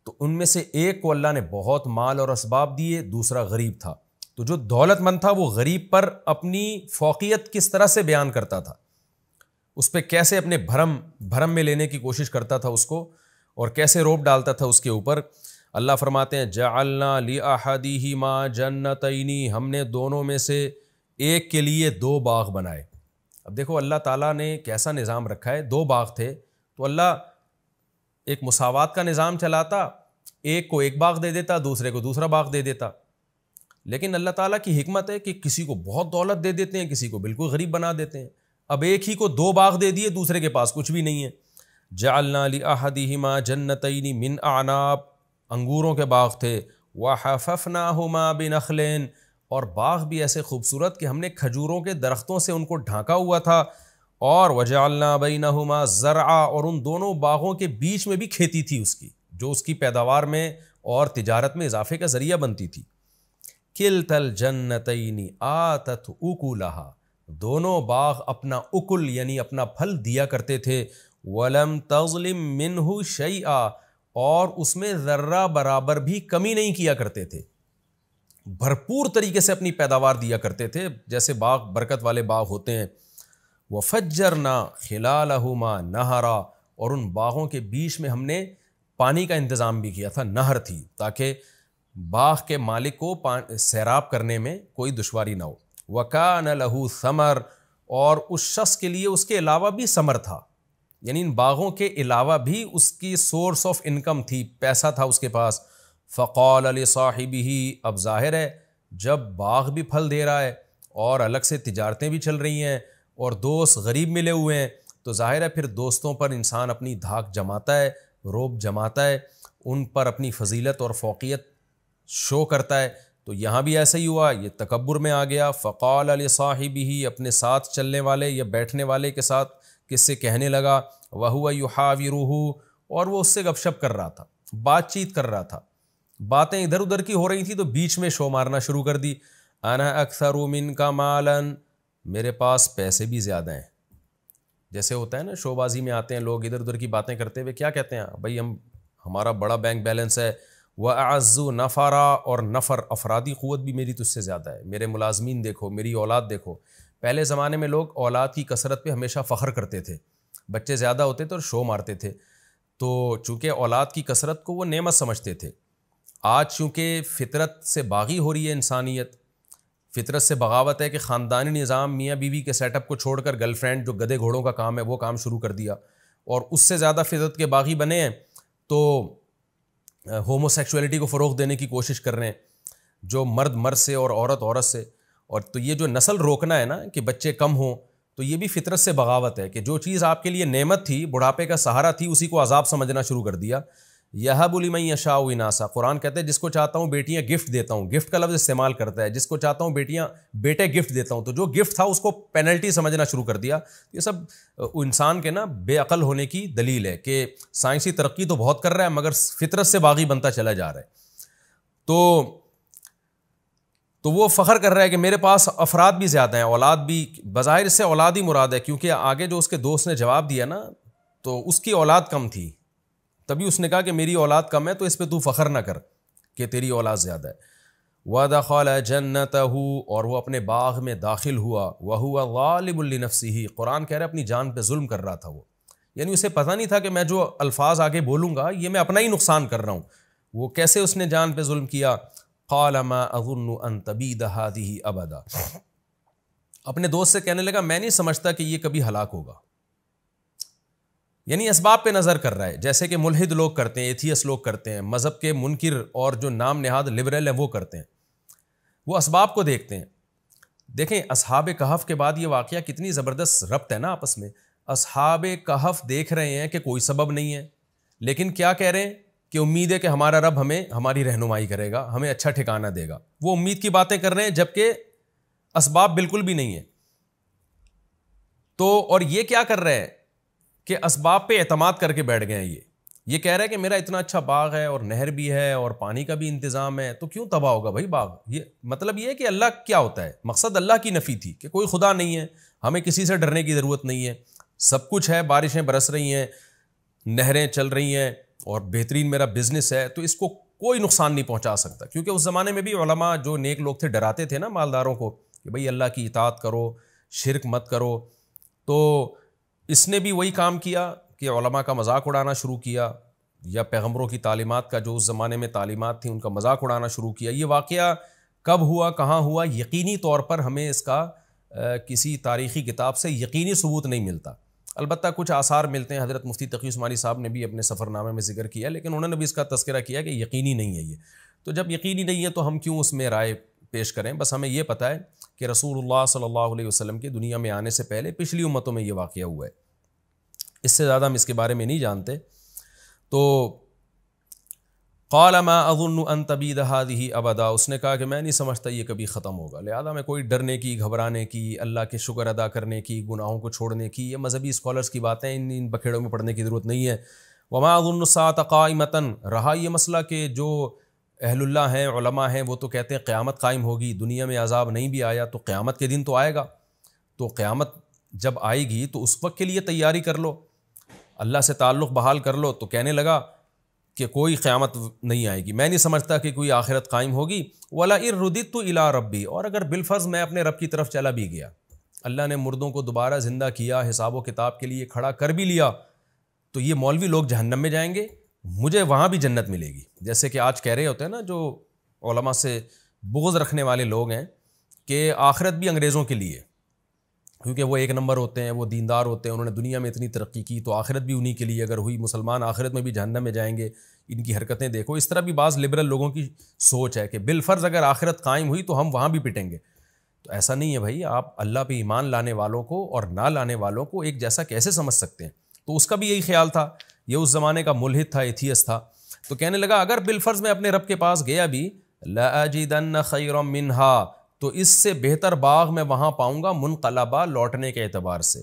تو ان میں سے ایک کو اللہ نے بہت مال اور اسباب دیے، دوسرا غریب تھا. تو جو دولت مند تھا وہ غریب پر اپنی فوقیت کس طرح سے بیان کرتا تھا، اس پہ کیسے اپنے بھرم میں لینے کی کوشش کرتا تھا اس کو، اور کیسے روب ڈالتا تھا اس کے اوپر. اللہ فرماتے ہیں جعلنا لأحدہما جنتین، ہم نے دونوں میں سے ایک کے لیے دو باغ بنائے. اب دیکھو اللہ تعالیٰ نے کیسا نظام رکھا ہے. دو باغ تھے تو اللہ ایک مساوات کا نظام چلاتا، ایک کو ایک باغ دے دیتا، دوسرے کو دوسرا باغ دے دیتا. لیکن اللہ تعالیٰ کی حکمت ہے کہ کسی کو بہت دولت دے دیتے ہیں، کسی کو بالکل غریب بنا دیتے ہیں. اب ایک ہی کو دو باغ دے دیے، دوسرے کے پاس کچھ بھی نہیں ہے. جعلنا لأحدہما جنتین من اعناب، انگوروں کے باغ تھے. وحففناہما بنخل، اور باغ بھی ایسے خوبصورت کہ ہم نے کھجوروں کے درختوں سے ان کو ڈھانکا ہوا تھا. اور وجعلنا بینہما زرعا، اور ان دونوں باغوں کے بیچ میں بھی کھیتی تھی اس کی، جو اس کی پیداوار میں اور تجارت میں اضافے کا ذریعہ بنتی تھی. کلتا الجنتین آتت اکلہا، دونوں باغ اپنا اکل یعنی اپنا پھل دیا کرتے تھے. ولم تظلم منہ شیئا، اور اس میں ذرہ برابر بھی کمی نہیں کیا کرتے تھے، بھرپور طریقے سے اپنی پیداوار دیا کرتے تھے جیسے باغ برکت والے باغ ہوتے ہیں. وفجرنا خلالہما نہرا، اور ان باغوں کے بیچ میں ہم نے پانی کا انتظام بھی کیا تھا، نہر تھی، تاکہ باغ کے مالک کو سیراب کرنے میں کوئی دشواری نہ ہو. وَكَانَ لَهُ ثَمَرٌ، اور اس شخص کے لیے اس کے علاوہ بھی ثمر تھا، یعنی ان باغوں کے علاوہ بھی اس کی سورس آف انکم تھی، پیسہ تھا اس کے پاس. فَقَالَ لِصَاحِبِهِ، اب ظاہر ہے جب باغ بھی پھل دے رہا ہے اور الگ سے تجارتیں بھی چل رہی ہیں اور دوست غریب ملے ہوئے ہیں، تو ظاہر ہے پھر دوستوں پر انسان اپنی دھاک جماتا ہے، روب جماتا ہے، ان پر اپنی فضیلت اور فوقیت شو کرتا ہے. تو یہاں بھی ایسا ہی ہوا، یہ تکبر میں آ گیا. فقال لصاحبہ، اپنے ساتھ چلنے والے یا بیٹھنے والے کے ساتھ کس سے کہنے لگا. وہو یحاورہ، اور وہ اس سے گپ شپ کر رہا تھا، بات چیت کر رہا تھا، باتیں ادھر ادھر کی ہو رہی تھی تو بیچ میں شو مارنا شروع کر دی. انا اکثر منک مالا، میرے پاس پیسے بھی زیادہ ہیں. جیسے ہوتا ہے نا شو بازی میں آتے ہیں لوگ ادھر ادھر کی باتیں کرتے ہوئے، کیا کہتے ہیں بھائی ہمارا بڑا بینک بیلنس ہے. وَأَعَزُّ نَفَرًا، اور نفر افرادی قوت بھی میری تجھ سے زیادہ ہے، میرے ملازمین دیکھو، میری اولاد دیکھو. پہلے زمانے میں لوگ اولاد کی کثرت پہ ہمیشہ فخر کرتے تھے، بچے زیادہ ہوتے تھے اور شو مارتے تھے. تو چونکہ اولاد کی کثرت کو وہ نعمت سمجھتے تھے. آج چونکہ فطرت سے باغی ہو رہی ہے انسانیت، فطرت سے بغاوت ہے کہ خاندانی نظام میاں بیوی کے سیٹ اپ کو چھوڑ کر گرل فرینڈ جو گدھے گھوڑوں کا کام ہے وہ کام شروع کر دیا، اور اس سے زیادہ فطرت کے باغی بنے ہیں تو ہومو سیکشولیٹی کو فروغ دینے کی کوشش کر رہے ہیں، جو مرد مرد سے اور عورت عورت سے. اور تو یہ جو نسل روکنا ہے نا کہ بچے کم ہوں، تو یہ بھی فطرت سے بغاوت ہے کہ جو چیز آپ کے لیے نعمت تھی، بڑھاپے کا سہارا تھی، اسی کو عذاب سمجھنا شروع کر دیا. یہب لمن یشاء اناسا، قرآن کہتے ہیں جس کو چاہتا ہوں بیٹیاں گفٹ دیتا ہوں، گفٹ کا لفظ استعمال کرتا ہے، جس کو چاہتا ہوں بیٹے گفٹ دیتا ہوں. تو جو گفٹ تھا اس کو پینلٹی سمجھنا شروع کر دیا. یہ سب انسان کے نا بے عقل ہونے کی دلیل ہے کہ سائنسی ترقی تو بہت کر رہا ہے مگر فطرت سے باغی بنتا چلا جا رہا ہے. تو وہ فخر کر رہا ہے کہ میرے پاس افراد بھی زیادہ ہیں، اولاد بھی. بظاہر اس سے اولاد ہی مراد ہے، کیونکہ آگے جو اس کے دوست نے جواب دیا نا تو اس کی اولاد کم تھی، تبھی اس نے کہا کہ میری اولاد کم ہے تو اس پہ تو فخر نہ کر کہ تیری اولاد زیادہ ہے. وَدَخَلَ جَنَّتَهُ، اور وہ اپنے باغ میں داخل ہوا. وَهُوَ ظَالِمٌ لِنَفْسِهِ، قرآن کہہ رہا ہے اپنی جان پہ ظلم کر رہا تھا وہ، یعنی اسے پتہ نہیں تھا کہ میں جو الفاظ آگے بولوں گا یہ میں اپنا ہی نقصان کر رہا ہوں. وہ کیسے اس نے جان پہ ظلم کیا. قَالَ مَا أَظُنُّ أَن تَبِيدَ هَٰذِهِ أَبَدًا، اپنے دوست سے کہنے لگا میں نہیں سمجھتا کہ یہ کبھی ہلاک ہوگا. یعنی اسباب پہ نظر کر رہا ہے، جیسے کہ ملحد لوگ کرتے ہیں، ایتھیس لوگ کرتے ہیں، مذہب کے منکر اور جو نام نہاد لبرل ہیں وہ کرتے ہیں، وہ اسباب کو دیکھتے ہیں. دیکھیں اصحاب کہف کے بعد یہ واقعہ کتنی زبردست ربط ہے نا آپس میں. اصحاب کہف دیکھ رہے ہیں کہ کوئی سبب نہیں ہے، لیکن کیا کہہ رہے ہیں کہ امید ہے کہ ہمارا رب ہمیں ہماری رہنمائی کرے گا، ہمیں اچھا ٹھکانہ دے گا. وہ امید کی باتیں کر رہے ہیں جبکہ اسباب بالکل بھی نہیں ہے. تو اور یہ کیا کر رہے ہیں کہ اسباب پہ اعتماد کر کے بیٹھ گئے ہیں. یہ کہہ رہے ہیں کہ میرا اتنا اچھا باغ ہے اور نہر بھی ہے اور پانی کا بھی انتظام ہے, تو کیوں تباہ ہوگا بھائی باغ؟ یہ مطلب یہ ہے کہ اللہ کیا ہوتا ہے, مقصد اللہ کی نفی تھی کہ کوئی خدا نہیں ہے, ہمیں کسی سے ڈرنے کی ضرورت نہیں ہے, سب کچھ ہے, بارشیں برس رہی ہیں, نہریں چل رہی ہیں اور بہترین میرا بزنس ہے, تو اس کو کوئی نقصان نہیں پہنچا سکتا. کیونکہ اس زمانے میں بھی علماء جو نیک لوگ تھے ڈراتے تھے نا مالداروں کو کہ بھئی اللہ کی اطاعت کرو, شرک مت کرو. تو اس نے بھی وہی کام کیا کہ علماء کا مذاق اڑانا شروع کیا, یا پیغمبروں کی تعلیمات کا جو اس زمانے میں تعلیمات تھیں ان کا مذاق اڑانا شروع کیا. یہ واقعہ کب ہوا, کہاں ہوا, یقینی طور پر ہمیں اس کا کسی تاریخی کتاب سے یقینی ثبوت نہیں ملتا. البتہ کچھ آثار ملتے ہیں, حضرت مفتی تقی عثمانی صاحب نے بھی اپنے سفر نامے میں ذکر کیا, لیکن انہوں نے بھی اس کا تذکرہ کیا کہ یقینی نہیں ہے یہ. تو جب یقینی نہیں ہے تو ہم کیوں اس میں رائے پیش کریں؟ بس ہمیں یہ پتہ ہے کہ رسول اللہ صلی اللہ علیہ وسلم کے دنیا میں آنے سے پہلے پچھلی امتوں میں یہ واقعہ ہوا ہے. اس سے زیادہ ہم اس کے بارے میں نہیں جانتے. تو قال ما اظن ان تبید هذه ابدا, اس نے کہا کہ میں نہیں سمجھتا یہ کبھی ختم ہوگا, لہذا میں کوئی ڈرنے کی, گھبرانے کی, اللہ کے شکر ادا کرنے کی, گناہوں کو چھوڑنے کی, یہ مذہبی اسکالرس کی باتیں, ان بکھیڑوں میں پڑھنے کی ضرورت نہیں ہے. وما اظن الساعة قائمة, رہا یہ مسئلہ کہ جو اہل اللہ ہیں, علماء ہیں, وہ تو کہتے ہیں قیامت قائم ہوگی, دنیا میں عذاب نہیں بھی آیا تو قیامت کے دن تو آئے گا, تو قیامت جب آئے گی تو اس وقت کے لیے تیاری کر لو, اللہ سے تعلق بحال کر لو. تو کہنے لگا کہ کوئی قیامت نہیں آئے گی, میں نہیں سمجھتا کہ کوئی آخرت قائم ہوگی. وَلَا إِن رُدِدتُّ إِلَىٰ رَبِّي, اور اگر بالفرض میں اپنے رب کی طرف چلا بھی گیا, اللہ نے مردوں کو دوبارہ زندہ کیا, حساب و کتاب کے لیے کھڑا کر بھی لیا, تو یہ مولوی لوگ جہنم میں جائیں گے, مجھے وہاں بھی جنت ملے گی. جیسے کہ آج کہہ رہے ہوتے ہیں نا جو علماء سے بغض رکھنے والے لوگ ہیں کہ آخرت بھی انگریزوں کے لیے, کیونکہ وہ ایک نمبر ہوتے ہیں, وہ دیندار ہوتے ہیں, انہوں نے دنیا میں اتنی ترقی کی, تو آخرت بھی انہی کے لیے اگر ہوئی, مسلمان آخرت میں بھی جہنم میں جائیں گے, ان کی حرکتیں دیکھو. اس طرح بھی بعض لبرل لوگوں کی سوچ ہے کہ بالفرض اگر آخرت قائم ہوئی تو ہم وہاں بھی پٹیں گے. تو ایسا نہیں ہے بھائی, آپ اللہ پہ ایمان لانے والوں کو اور نہ لانے والوں کو ایک جیسا کیسے سمجھ سکتے ہیں؟ تو اس کا بھی یہی خیال تھا, یہ اس زمانے کا ملحد تھا, ایتھیس تھا. تو کہنے لگا اگر بالفرض میں اپنے رب کے پاس گیا بھی, لَأَجِدَنَّ خَيْرًا مِّنْهَا, تو اس سے بہتر باغ میں وہاں پاؤں گا, منقلبہ, لوٹنے کے اعتبار سے.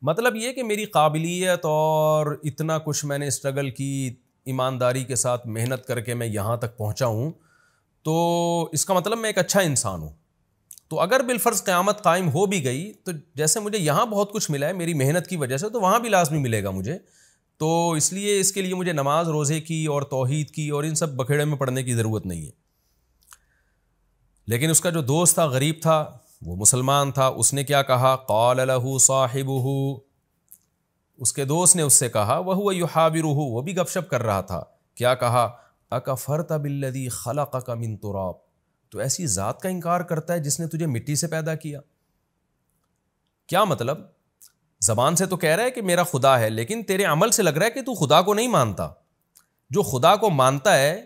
مطلب یہ کہ میری قابلیت اور اتنا کچھ میں نے اسٹرگل کی, ایمانداری کے ساتھ محنت کر کے میں یہاں تک پہنچا ہوں, تو اس کا مطلب میں ایک اچھا انسان ہوں. تو اگر بالفرض قیامت قائم ہو بھی گئی تو جیسے مجھے یہاں بہت کچھ ملا ہے میری محنت کی وجہ سے, تو وہاں بھی لازمی ملے گا مجھے. تو اس لیے اس کے لیے مجھے نماز روزے کی اور توحید کی اور ان سب بکھیڑے میں پڑھنے کی ضرورت نہیں ہے. لیکن اس کا جو دوست تھا, غریب تھا, وہ مسلمان تھا, اس نے کیا کہا؟ قال له صاحبه, اس کے دوست نے اس سے کہا, وهو يحاوره, وہ بھی گپ شپ کر رہا تھا, کیا کہا؟ اکفرت بالذی خلقک من تراب, تو ایسی ذات کا انکار کرتا ہے جس نے تجھے مٹی سے پیدا کیا. کیا مطلب؟ زبان سے تو کہہ رہا ہے کہ میرا خدا ہے, لیکن تیرے عمل سے لگ رہا ہے کہ تو خدا کو نہیں مانتا. جو خدا کو مانتا ہے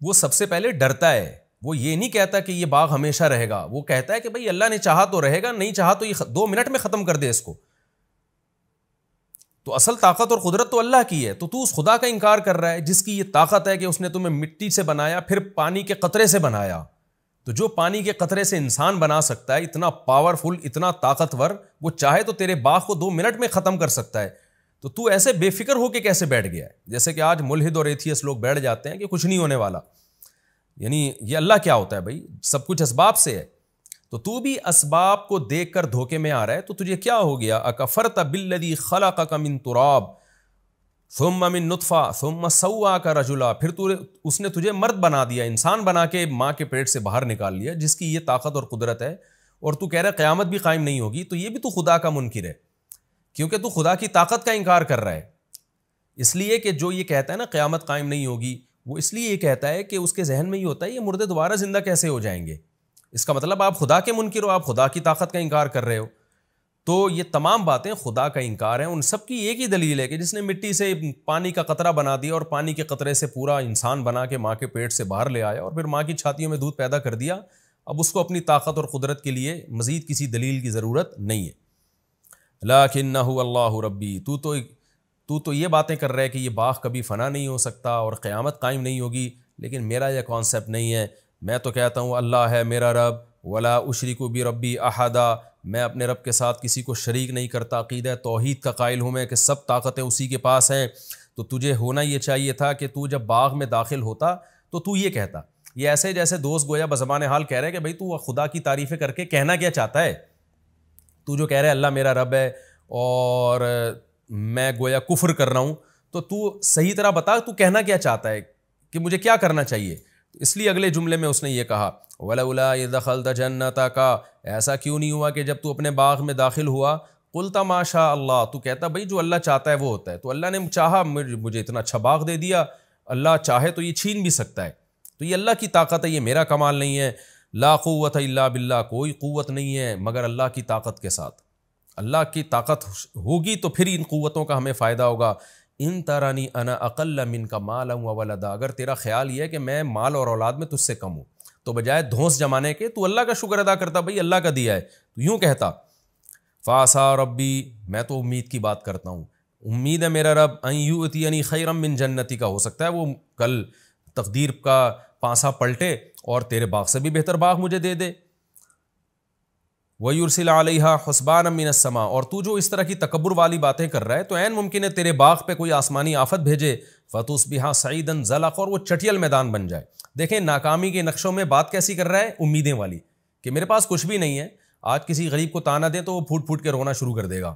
وہ سب سے پہلے ڈرتا ہے, وہ یہ نہیں کہتا کہ یہ باغ ہمیشہ رہے گا, وہ کہتا ہے کہ بھئی اللہ نے چاہا تو رہے گا, نہیں چاہا تو یہ 2 منٹ میں ختم کر دے اس کو. تو اصل طاقت اور قدرت تو اللہ کی ہے, تو تو اس خدا کا انکار کر رہا ہے جس کی یہ طاقت ہے کہ اس نے تمہیں مٹی سے بنایا, پھر پانی کے قطرے سے بنایا. تو جو پانی کے قطرے سے انسان بنا سکتا ہے, اتنا پاورفل, اتنا طاقتور, وہ چاہے تو تیرے باغ کو 2 منٹ میں ختم کر سکتا ہے. تو ایسے بے فکر ہو کے کیسے بیٹھ گیا ہے؟ جیسے کہ آج ملحد اور ایتھیس لوگ بیٹھ جاتے ہیں کہ کچھ نہیں ہونے والا. یعنی یہ اللہ کیا ہوتا ہے بھائی؟ سب کچھ اسباب سے ہے. تو بھی اسباب کو دیکھ کر دھوکے میں آ رہا ہے, تو تجھے کیا ہو گیا؟ اکفرت بالذی خلقک من تراب ثم من نطفہ ثم سواک رجلا, پھر اس نے تجھے مرد بنا دیا, انسان بنا کے ماں کے پیٹ سے باہر نکال لیا, جس کی یہ طاقت اور قدرت ہے, اور تو کہہ رہا ہے قیامت بھی قائم نہیں ہوگی. تو یہ بھی تو خدا کا منکر ہے, کیونکہ تو خدا کی طاقت کا انکار کر رہا ہے. اس لیے کہ جو یہ کہتا ہے نا قیامت قائم نہیں ہوگی, وہ اس لیے یہ کہتا ہے کہ اس کے ذہن میں یہ ہوتا ہے یہ مردے دوبارہ زندہ کیسے ہو جائیں گے. اس کا مطلب آپ خدا کے منکر ہو, آپ خدا کی طاقت کا انکار کر رہے ہو. تو یہ تمام باتیں خدا کا انکار ہیں. ان سب کی ایک ہی دلیل ہے کہ جس نے مٹی سے پانی کا قطرہ بنا دیا اور پانی کے قطرے سے پورا انسان بنا کے ماں کے پیٹ سے باہر لے آیا اور پھر ماں کی چھاتیوں میں دودھ پیدا کر دیا, اب اس کو اپنی طاقت اور قدرت کے لیے مزید کسی دلیل کی ضرورت نہیں ہے. لکنہ اللہ ربی, تو تو یہ باتیں کر رہے کہ یہ باغ کبھی فنا نہیں ہو سکتا اور قیامت قائم نہیں ہوگی, لیکن میرا یہ کانسیپٹ نہیں ہے. میں تو کہتا ہوں اللہ ہے میرا رب, ولا اشرک بربی احدا, میں اپنے رب کے ساتھ کسی کو شریک نہیں کرتا، عقیدہ توحید کا قائل ہوں میں کہ سب طاقتیں اسی کے پاس ہیں، تو تجھے ہونا یہ چاہیے تھا کہ تو جب باغ میں داخل ہوتا تو یہ کہتا. یہ ایسے جیسے دوست گویا بزبان حال کہہ رہے کہ بھائی تو خدا کی تعریفیں کر کے کہنا کیا چاہتا ہے؟ تو جو کہہ رہا ہے اللہ میرا رب ہے اور میں گویا کفر کر رہا ہوں، تو صحیح طرح بتا تو کہنا کیا چاہتا ہے کہ مجھے کیا کرنا چاہیے. اس لیے اگلے جملے میں اس نے یہ کہا وَلَوْلَا إِذْ دَخَلْتَ جَنَّتَكَ، ایسا کیوں نہیں ہوا کہ جب تو اپنے باغ میں داخل ہوا قُلْتَ مَا شَاءَ اللَّهُ، تو کہتا بھائی جو اللہ چاہتا ہے وہ ہوتا ہے. تو اللہ نے چاہا مجھے اتنا اچھا باغ دے دیا، اللہ چاہے تو یہ چھین بھی سکتا ہے. تو یہ اللہ کی طاقت ہے، یہ میرا کمال نہیں ہے. لا قوت الا باللہ، کوئی قوت نہیں ہے مگر اللہ کی طاقت کے ساتھ. اللہ کی طاقت ہوگی تو پھر ان قوتوں کا ہمیں فائدہ ہوگا. ان ترانی انا اقل منک مالا وولدا، اگر تیرا خیال یہ ہے کہ میں مال اور اولاد میں تجھ سے کم ہوں تو بجائے دھونس جمانے کے تو اللہ کا شکر ادا کرتا، بھائی اللہ کا دیا ہے. تو یوں کہتا فعسیٰ ربی، میں تو امید کی بات کرتا ہوں، امید ہے میرا رب ان یؤتینی خیرا من جنتی کا، ہو سکتا ہے وہ کل تقدیر کا پانسا پلٹے اور تیرے باغ سے بھی بہتر باغ مجھے دے دے. وَيُرْسِلَ عَلَيْهَا حُسْبَانًا مِّنَ السَّمَاءِ، اور تو جو اس طرح کی تکبر والی باتیں کر رہا ہے تو عین ممکن ہے تیرے باغ پہ کوئی آسمانی آفت بھیجے فَتُصْبِحَ صَعِيدًا زَلَقًا، اور وہ چٹیل میدان بن جائے. دیکھیں ناکامی کے نقشوں میں بات کیسی کر رہا ہے، امیدیں والی، کہ میرے پاس کچھ بھی نہیں ہے. آج کسی غریب کو تانا دیں تو وہ پھوٹ پھوٹ کے رونا شروع کر دے گا،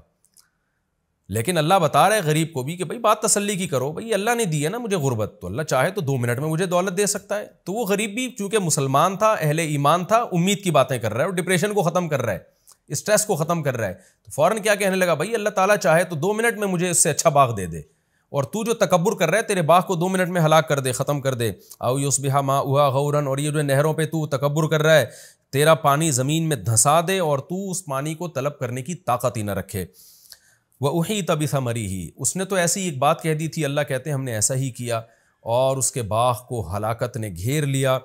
لیکن اللہ بتا رہا ہے غریب کو بھی کہ بھائی بات تسلی کی کرو، بھائی اللہ نے دی ہے نا مجھے غربت، تو اللہ چاہے تو 2 منٹ میں مجھے دولت دے سکتا ہے. تو وہ غریب بھی چونکہ مسلمان تھا، اہل ایمان تھا، امید کی باتیں کر رہا ہے اور ڈپریشن کو ختم کر رہا ہے، اسٹریس کو ختم کر رہا ہے. تو فوراً کیا کہنے لگا، بھائی اللہ تعالیٰ چاہے تو 2 منٹ میں مجھے اس سے اچھا باغ دے دے، اور تو جو تکبر کر رہا ہے تیرے باغ کو 2 منٹ میں ہلاک کر دے، ختم کر دے. او یصبح ماؤها غورا، اور یہ جو نہروں پہ تو تکبر کر رہا ہے تیرا پانی زمین میں دھسا دے اور تو اس پانی کو طلب کرنے کی طاقت ہی نہ رکھے. وَأُحِيطَ بِثَمَرِهِ، اس نے تو ایسی ایک بات کہہ دی تھی، اللہ کہتے ہیں ہم نے ایسا ہی کیا اور اس کے باغ کو ہلاکت نے گھیر لیا.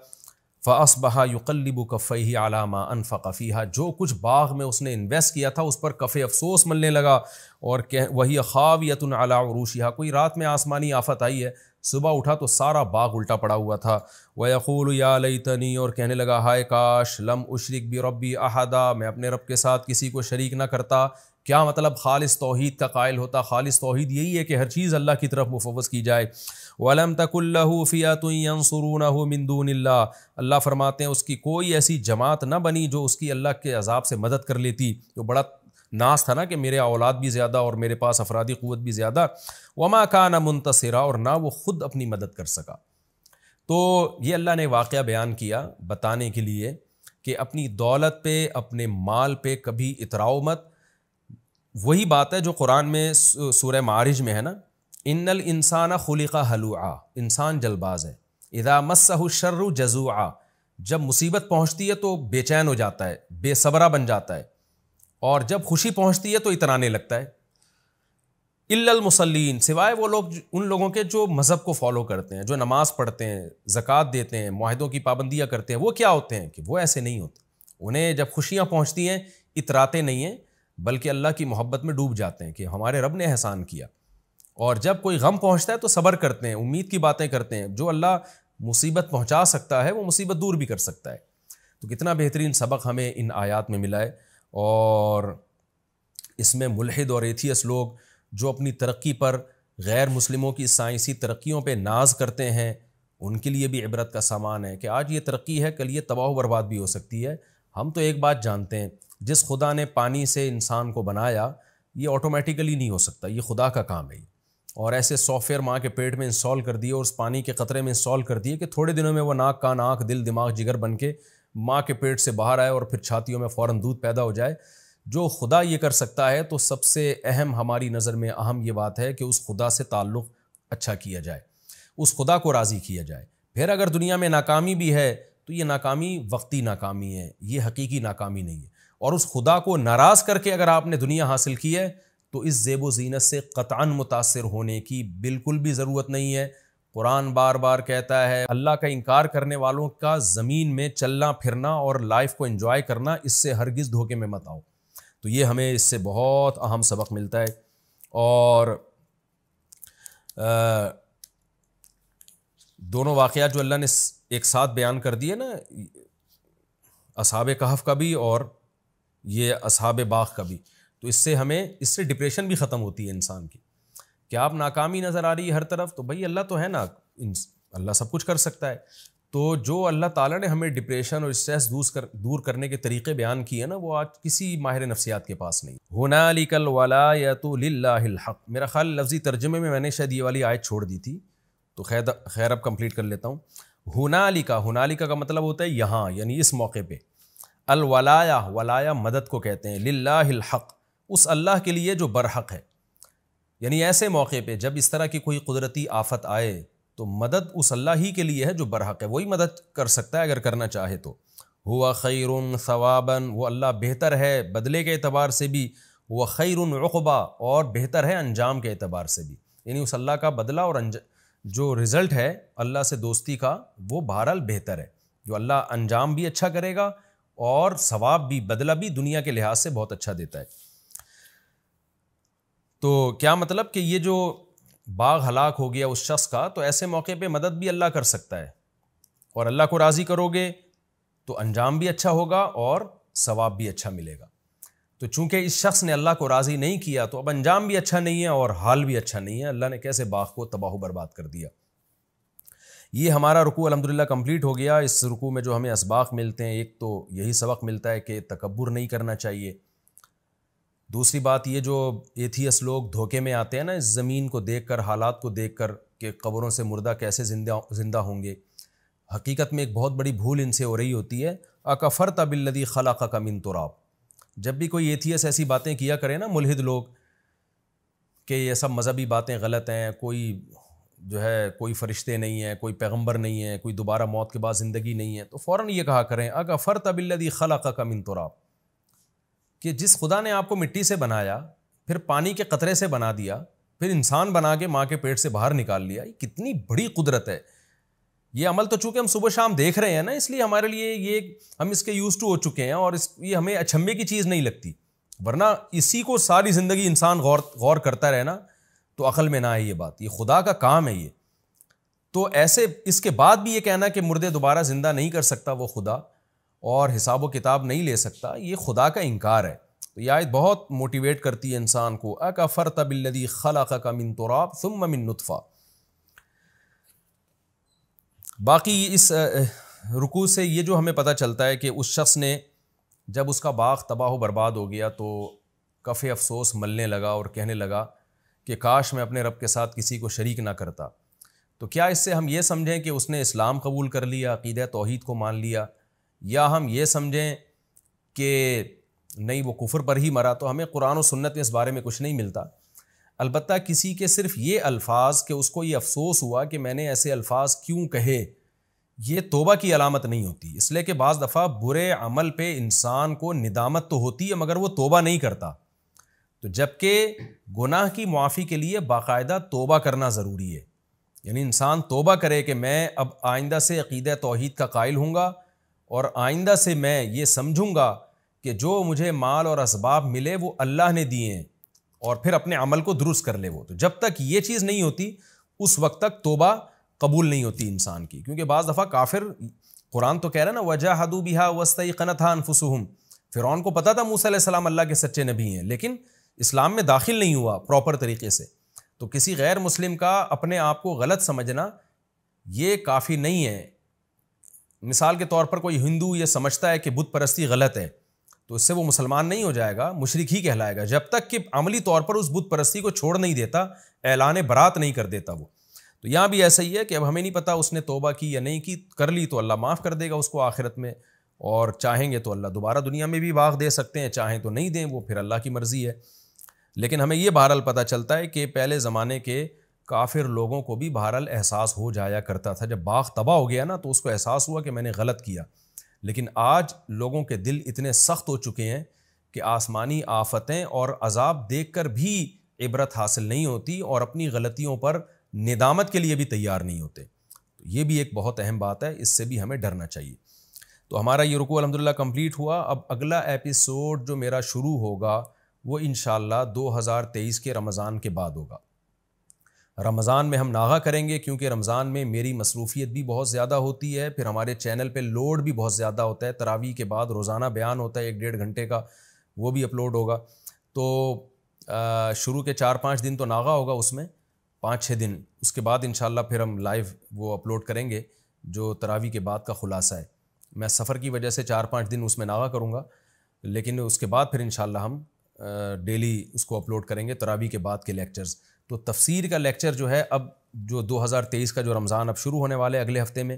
فَأَصْبَحَ يُقَلِّبُ كَفَّيْهِ عَلَى مَا أَنفَقَ فِيهَا، جو کچھ باغ میں اس نے انویسٹ کیا تھا اس پر کف افسوس ملنے لگا. اور وَهِيَ خَاوِيَةٌ عَلَى عُرُوشِهَا، کوئی رات میں آسمانی آفت آئی ہے، صبح اٹھا تو سارا باغ الٹا پڑا ہوا تھا. وَيَقُولُ يَا لَيْتَنِي، اور کہنے لگا ہائے کاش، لَمْ أُشْرِكْ بِرَبِّي أَحَدًا، میں اپنے رب کے ساتھ کسی کو شریک نہ کرتا. کیا مطلب؟ خالص توحید کا قائل ہوتا. خالص توحید یہی ہے کہ ہر چیز اللہ کی طرف مفوض کی جائے. وَلَمْ تَكُنْ لَهُ فِئَةٌ يَنْصُرُونَهُ مِنْ دُونِ اللَّهِ، اللہ فرماتے ہیں اس کی کوئی ایسی جماعت نہ بنی جو اس کی اللہ کے عذاب سے مدد کر لیتی. جو بڑا ناز تھا نا کہ میرے اولاد بھی زیادہ اور میرے پاس افرادی قوت بھی زیادہ. وَمَا كَانَ مُنْتَصِرًا، اور نہ وہ خود اپنی مدد کر سکا. تو یہ اللہ نے واقعہ بیان کیا بتانے کے لیے کہ اپنی دولت پہ، اپنے مال پہ کبھی اتراؤ مت. وہی بات ہے جو قرآن میں سورہ معارج میں ہے نا، ان الانسان خلق ہلوعا، انسان جلد باز ہے. اذا مسہ الشر جزوعا، جب مصیبت پہنچتی ہے تو بے چین ہو جاتا ہے، بے صبرا بن جاتا ہے، اور جب خوشی پہنچتی ہے تو اترانے لگتا ہے. الا المصلین، سوائے وہ لوگ، ان لوگوں کے جو مذہب کو فالو کرتے ہیں، جو نماز پڑھتے ہیں، زکوٰۃ دیتے ہیں، معاہدوں کی پابندیاں کرتے ہیں. وہ کیا ہوتے ہیں کہ وہ ایسے نہیں ہوتے. انہیں جب خوشیاں پہنچتی ہیں اتراتے نہیں ہیں بلکہ اللہ کی محبت میں ڈوب جاتے ہیں کہ ہمارے رب نے احسان کیا. اور جب کوئی غم پہنچتا ہے تو صبر کرتے ہیں، امید کی باتیں کرتے ہیں. جو اللہ مصیبت پہنچا سکتا ہے وہ مصیبت دور بھی کر سکتا ہے. تو کتنا بہترین سبق ہمیں ان آیات میں ملا ہے. اور اس میں ملحد اور ایتھیس لوگ جو اپنی ترقی پر غیر مسلموں کی سائنسی ترقیوں پہ ناز کرتے ہیں، ان کے لیے بھی عبرت کا سامان ہے کہ آج یہ ترقی ہے، کل یہ تباہ و برباد بھی ہو سکتی ہے. ہم تو ایک بات جانتے ہیں، جس خدا نے پانی سے انسان کو بنایا یہ آٹومیٹیکلی نہیں ہو سکتا، یہ خدا کا کام ہے. اور ایسے سافٹ ویئر ماں کے پیٹ میں انسٹال کر دیے اور اس پانی کے قطرے میں انسٹال کر دیے کہ تھوڑے دنوں میں وہ ناک کان آنکھ دل دماغ جگر بن کے ماں کے پیٹ سے باہر آئے اور پھر چھاتیوں میں فوراً دودھ پیدا ہو جائے. جو خدا یہ کر سکتا ہے تو سب سے اہم ہماری نظر میں اہم یہ بات ہے کہ اس خدا سے تعلق اچھا کیا جائے، اس خدا کو راضی کیا جائے. پھر اگر دنیا میں ناکامی بھی ہے تو یہ ناکامی وقتی ناکامی ہے، یہ حقیقی ناکامی نہیں ہے. اور اس خدا کو ناراض کر کے اگر آپ نے دنیا حاصل کی ہے تو اس زیب و زینت سے قطعاً متاثر ہونے کی بالکل بھی ضرورت نہیں ہے. قرآن بار بار کہتا ہے اللہ کا انکار کرنے والوں کا زمین میں چلنا پھرنا اور لائف کو انجوائے کرنا، اس سے ہرگز دھوکے میں مت آؤ. تو یہ ہمیں اس سے بہت اہم سبق ملتا ہے. اور دونوں واقعات جو اللہ نے ایک ساتھ بیان کر دیے نا، اصحاب کہف کا بھی اور یہ اصحاب باغ کا بھی. تو اس سے ڈپریشن بھی ختم ہوتی ہے انسان کی. کیا آپ ناکامی نظر آ رہی ہے ہر طرف؟ تو بھائی اللہ تو ہے نا, اللہ سب کچھ کر سکتا ہے. تو جو اللہ تعالیٰ نے ہمیں ڈپریشن اور اسٹریس دور کرنے کے طریقے بیان کیے نا, وہ آج کسی ماہر نفسیات کے پاس نہیں. ہنالک الولایۃ للہ الحق. میرا خیال لفظی ترجمے میں نے شاید یہ والی آیت چھوڑ دی تھی, تو خیر اب کمپلیٹ کر لیتا ہوں. ہنالک کا مطلب ہوتا ہے یہاں, یعنی اس موقع پہ. ولایا مدد کو کہتے ہیں. للہ الحق, اس اللہ کے لیے جو برحق ہے. یعنی ایسے موقع پہ جب اس طرح کی کوئی قدرتی آفت آئے تو مدد اس اللہ ہی کے لیے ہے جو برحق ہے, وہی مدد کر سکتا ہے اگر کرنا چاہے تو. ہوا خیر ثوابا, وہ اللہ بہتر ہے بدلے کے اعتبار سے بھی. وہ خیر عقبا, اور بہتر ہے انجام کے اعتبار سے بھی. یعنی اس اللہ کا بدلہ اور جو رزلٹ ہے اللہ سے دوستی کا, وہ بہرحال بہتر ہے. جو اللہ انجام بھی اچھا کرے گا اور ثواب بھی, بدلہ بھی دنیا کے لحاظ سے بہت اچھا دیتا ہے. تو کیا مطلب کہ یہ جو باغ ہلاک ہو گیا اس شخص کا, تو ایسے موقع پہ مدد بھی اللہ کر سکتا ہے, اور اللہ کو راضی کرو گے تو انجام بھی اچھا ہوگا اور ثواب بھی اچھا ملے گا. تو چونکہ اس شخص نے اللہ کو راضی نہیں کیا تو اب انجام بھی اچھا نہیں ہے اور حال بھی اچھا نہیں ہے. اللہ نے کیسے باغ کو تباہ و برباد کر دیا. یہ ہمارا رکوع الحمدللہ کمپلیٹ ہو گیا. اس رکوع میں جو ہمیں اسباق ملتے ہیں, ایک تو یہی سبق ملتا ہے کہ تکبر نہیں کرنا چاہیے. دوسری بات یہ جو ایتھیس لوگ دھوکے میں آتے ہیں نا اس زمین کو دیکھ کر, حالات کو دیکھ کر کہ قبروں سے مردہ کیسے زندہ ہوں گے, حقیقت میں ایک بہت بڑی بھول ان سے ہو رہی ہوتی ہے. اکفرت بالذی خلقک من تراب. جب بھی کوئی ایتھیس ایسی باتیں کیا کرے نا, ملحد لوگ, کہ یہ سب مذہبی باتیں غلط ہیں, کوئی جو ہے کوئی فرشتے نہیں ہیں, کوئی پیغمبر نہیں ہے, کوئی دوبارہ موت کے بعد زندگی نہیں ہے, تو فوراً یہ کہا کریں اکفرت بالذی خلقک من تراب, کہ جس خدا نے آپ کو مٹی سے بنایا, پھر پانی کے قطرے سے بنا دیا, پھر انسان بنا کے ماں کے پیٹ سے باہر نکال لیا, یہ کتنی بڑی قدرت ہے. یہ عمل تو چونکہ ہم صبح شام دیکھ رہے ہیں نا, اس لیے ہمارے لیے یہ ہم اس کے یوز ٹو ہو چکے ہیں, اور یہ ہمیں اچھمبے کی چیز نہیں لگتی. ورنہ اسی کو ساری زندگی انسان غور کرتا رہنا تو عقل میں نہ آئے یہ بات. یہ خدا کا کام ہے یہ. تو ایسے اس کے بعد بھی یہ کہنا کہ مردے دوبارہ زندہ نہیں کر سکتا وہ خدا, اور حساب و کتاب نہیں لے سکتا, یہ خدا کا انکار ہے. تو یہ آیت بہت موٹیویٹ کرتی ہے انسان کو. اکفرت بالذی خلقک من تراب ثم من نطفہ. باقی اس رکوع سے یہ جو ہمیں پتہ چلتا ہے کہ اس شخص نے جب اس کا باغ تباہ و برباد ہو گیا تو کف افسوس ملنے لگا اور کہنے لگا کہ کاش میں اپنے رب کے ساتھ کسی کو شریک نہ کرتا. تو کیا اس سے ہم یہ سمجھیں کہ اس نے اسلام قبول کر لیا, عقیدہ توحید کو مان لیا, یا ہم یہ سمجھیں کہ نہیں وہ کفر پر ہی مرا؟ تو ہمیں قرآن و سنت میں اس بارے میں کچھ نہیں ملتا. البتہ کسی کے صرف یہ الفاظ کہ اس کو یہ افسوس ہوا کہ میں نے ایسے الفاظ کیوں کہے, یہ توبہ کی علامت نہیں ہوتی. اس لیے کہ بعض دفعہ برے عمل پہ انسان کو ندامت تو ہوتی ہے مگر وہ توبہ نہیں کرتا. تو جبکہ گناہ کی معافی کے لیے باقاعدہ توبہ کرنا ضروری ہے. یعنی انسان توبہ کرے کہ میں اب آئندہ سے عقیدہ توحید کا قائل ہوں گا, اور آئندہ سے میں یہ سمجھوں گا کہ جو مجھے مال اور اسباب ملے وہ اللہ نے دیے ہیں, اور پھر اپنے عمل کو درست کر لے وہ. تو جب تک یہ چیز نہیں ہوتی اس وقت تک توبہ قبول نہیں ہوتی انسان کی. کیونکہ بعض دفعہ کافر, قرآن تو کہہ رہا ہے نا وَجَاهَدُوا بِهَا وَاسْتَيْقَنَتْهَا أَنفُسُهُمْ, فرعون کو پتا تھا موسیٰ علیہ السلام اللہ کے سچے نبی ہیں, لیکن اسلام میں داخل نہیں ہوا پراپر طریقے سے. تو کسی غیر مسلم کا اپنے آپ کو غلط سمجھنا یہ کافی نہیں ہے. مثال کے طور پر کوئی ہندو یہ سمجھتا ہے کہ بت پرستی غلط ہے, تو اس سے وہ مسلمان نہیں ہو جائے گا, مشرک ہی کہلائے گا, جب تک کہ عملی طور پر اس بت پرستی کو چھوڑ نہیں دیتا, اعلان برات نہیں کر دیتا وہ. تو یہاں بھی ایسا ہی ہے کہ اب ہمیں نہیں پتا اس نے توبہ کی یا نہیں کی, کر لی تو اللہ معاف کر دے گا اس کو آخرت میں, اور چاہیں گے تو اللہ دوبارہ دنیا میں بھی باغ دے سکتے ہیں, چاہیں تو نہیں دیں, وہ پھر اللہ کی مرضی ہے. لیکن ہمیں یہ بہرحال پتہ چلتا ہے کہ پہلے زمانے کے کافر لوگوں کو بھی بہرحال احساس ہو جایا کرتا تھا. جب باغ تباہ ہو گیا نا تو اس کو احساس ہوا کہ میں نے غلط کیا. لیکن آج لوگوں کے دل اتنے سخت ہو چکے ہیں کہ آسمانی آفتیں اور عذاب دیکھ کر بھی عبرت حاصل نہیں ہوتی, اور اپنی غلطیوں پر ندامت کے لیے بھی تیار نہیں ہوتے. تو یہ بھی ایک بہت اہم بات ہے, اس سے بھی ہمیں ڈرنا چاہیے. تو ہمارا یہ رکوع الحمدللہ کمپلیٹ ہوا. اب اگلا ایپیسوڈ جو میرا شروع ہوگا وہ انشاءاللہ 2023 کے رمضان کے بعد ہوگا. رمضان میں ہم ناغہ کریں گے, کیونکہ رمضان میں میری مصروفیت بھی بہت زیادہ ہوتی ہے, پھر ہمارے چینل پہ لوڈ بھی بہت زیادہ ہوتا ہے. تراویح کے بعد روزانہ بیان ہوتا ہے 1-1.5 گھنٹے کا, وہ بھی اپلوڈ ہوگا. تو شروع کے 4-5 دن تو ناغہ ہوگا اس میں, 5-6 دن. اس کے بعد انشاءاللہ پھر ہم لائیو وہ اپلوڈ کریں گے جو تراویح کے بعد کا خلاصہ ہے. میں سفر کی وجہ سے 4-5 دن اس میں ناغہ کروں گا, لیکن اس کے بعد پھر انشاءاللہ ہم ڈیلی اس کو اپلوڈ کریں گے تراویح کے بعد کے لیکچرز. تو تفسیر کا لیکچر جو ہے اب جو 2023 کا جو رمضان اب شروع ہونے والے اگلے ہفتے میں,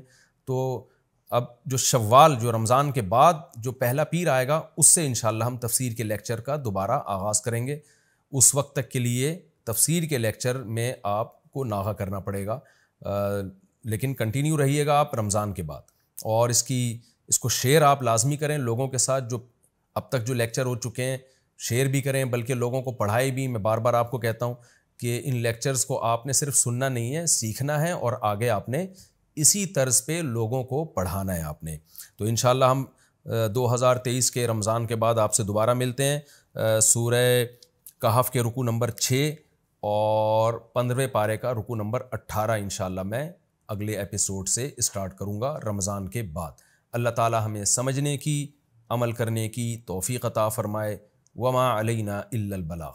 تو اب جو شوال جو رمضان کے بعد جو پہلا پیر آئے گا اس سے انشاءاللہ ہم تفسیر کے لیکچر کا دوبارہ آغاز کریں گے. اس وقت تک کے لیے تفسیر کے لیکچر میں آپ کو ناغہ کرنا پڑے گا, لیکن کنٹینیو رہیے گا آپ رمضان کے بعد. اور اس کو شیئر آپ لازمی کریں لوگوں کے ساتھ, جو اب تک جو لیکچر ہو چکے ہیں شیئر بھی کریں, بلکہ لوگوں کو پڑھائے بھی. میں بار بار آپ کو کہتا ہوں کہ ان لیکچرز کو آپ نے صرف سننا نہیں ہے, سیکھنا ہے, اور آگے آپ نے اسی طرز پہ لوگوں کو پڑھانا ہے آپ نے. تو انشاءاللہ ہم 2023 کے رمضان کے بعد آپ سے دوبارہ ملتے ہیں. سورہ کہف کے رکوع نمبر 6 اور 15ویں پارے کا رکوع نمبر 18 انشاءاللہ میں اگلے ایپیسوڈ سے اسٹارٹ کروں گا رمضان کے بعد. اللہ تعالی ہمیں سمجھنے کی, عمل کرنے کی توفیق عطا فرمائے. وما علینا الا البلاغ.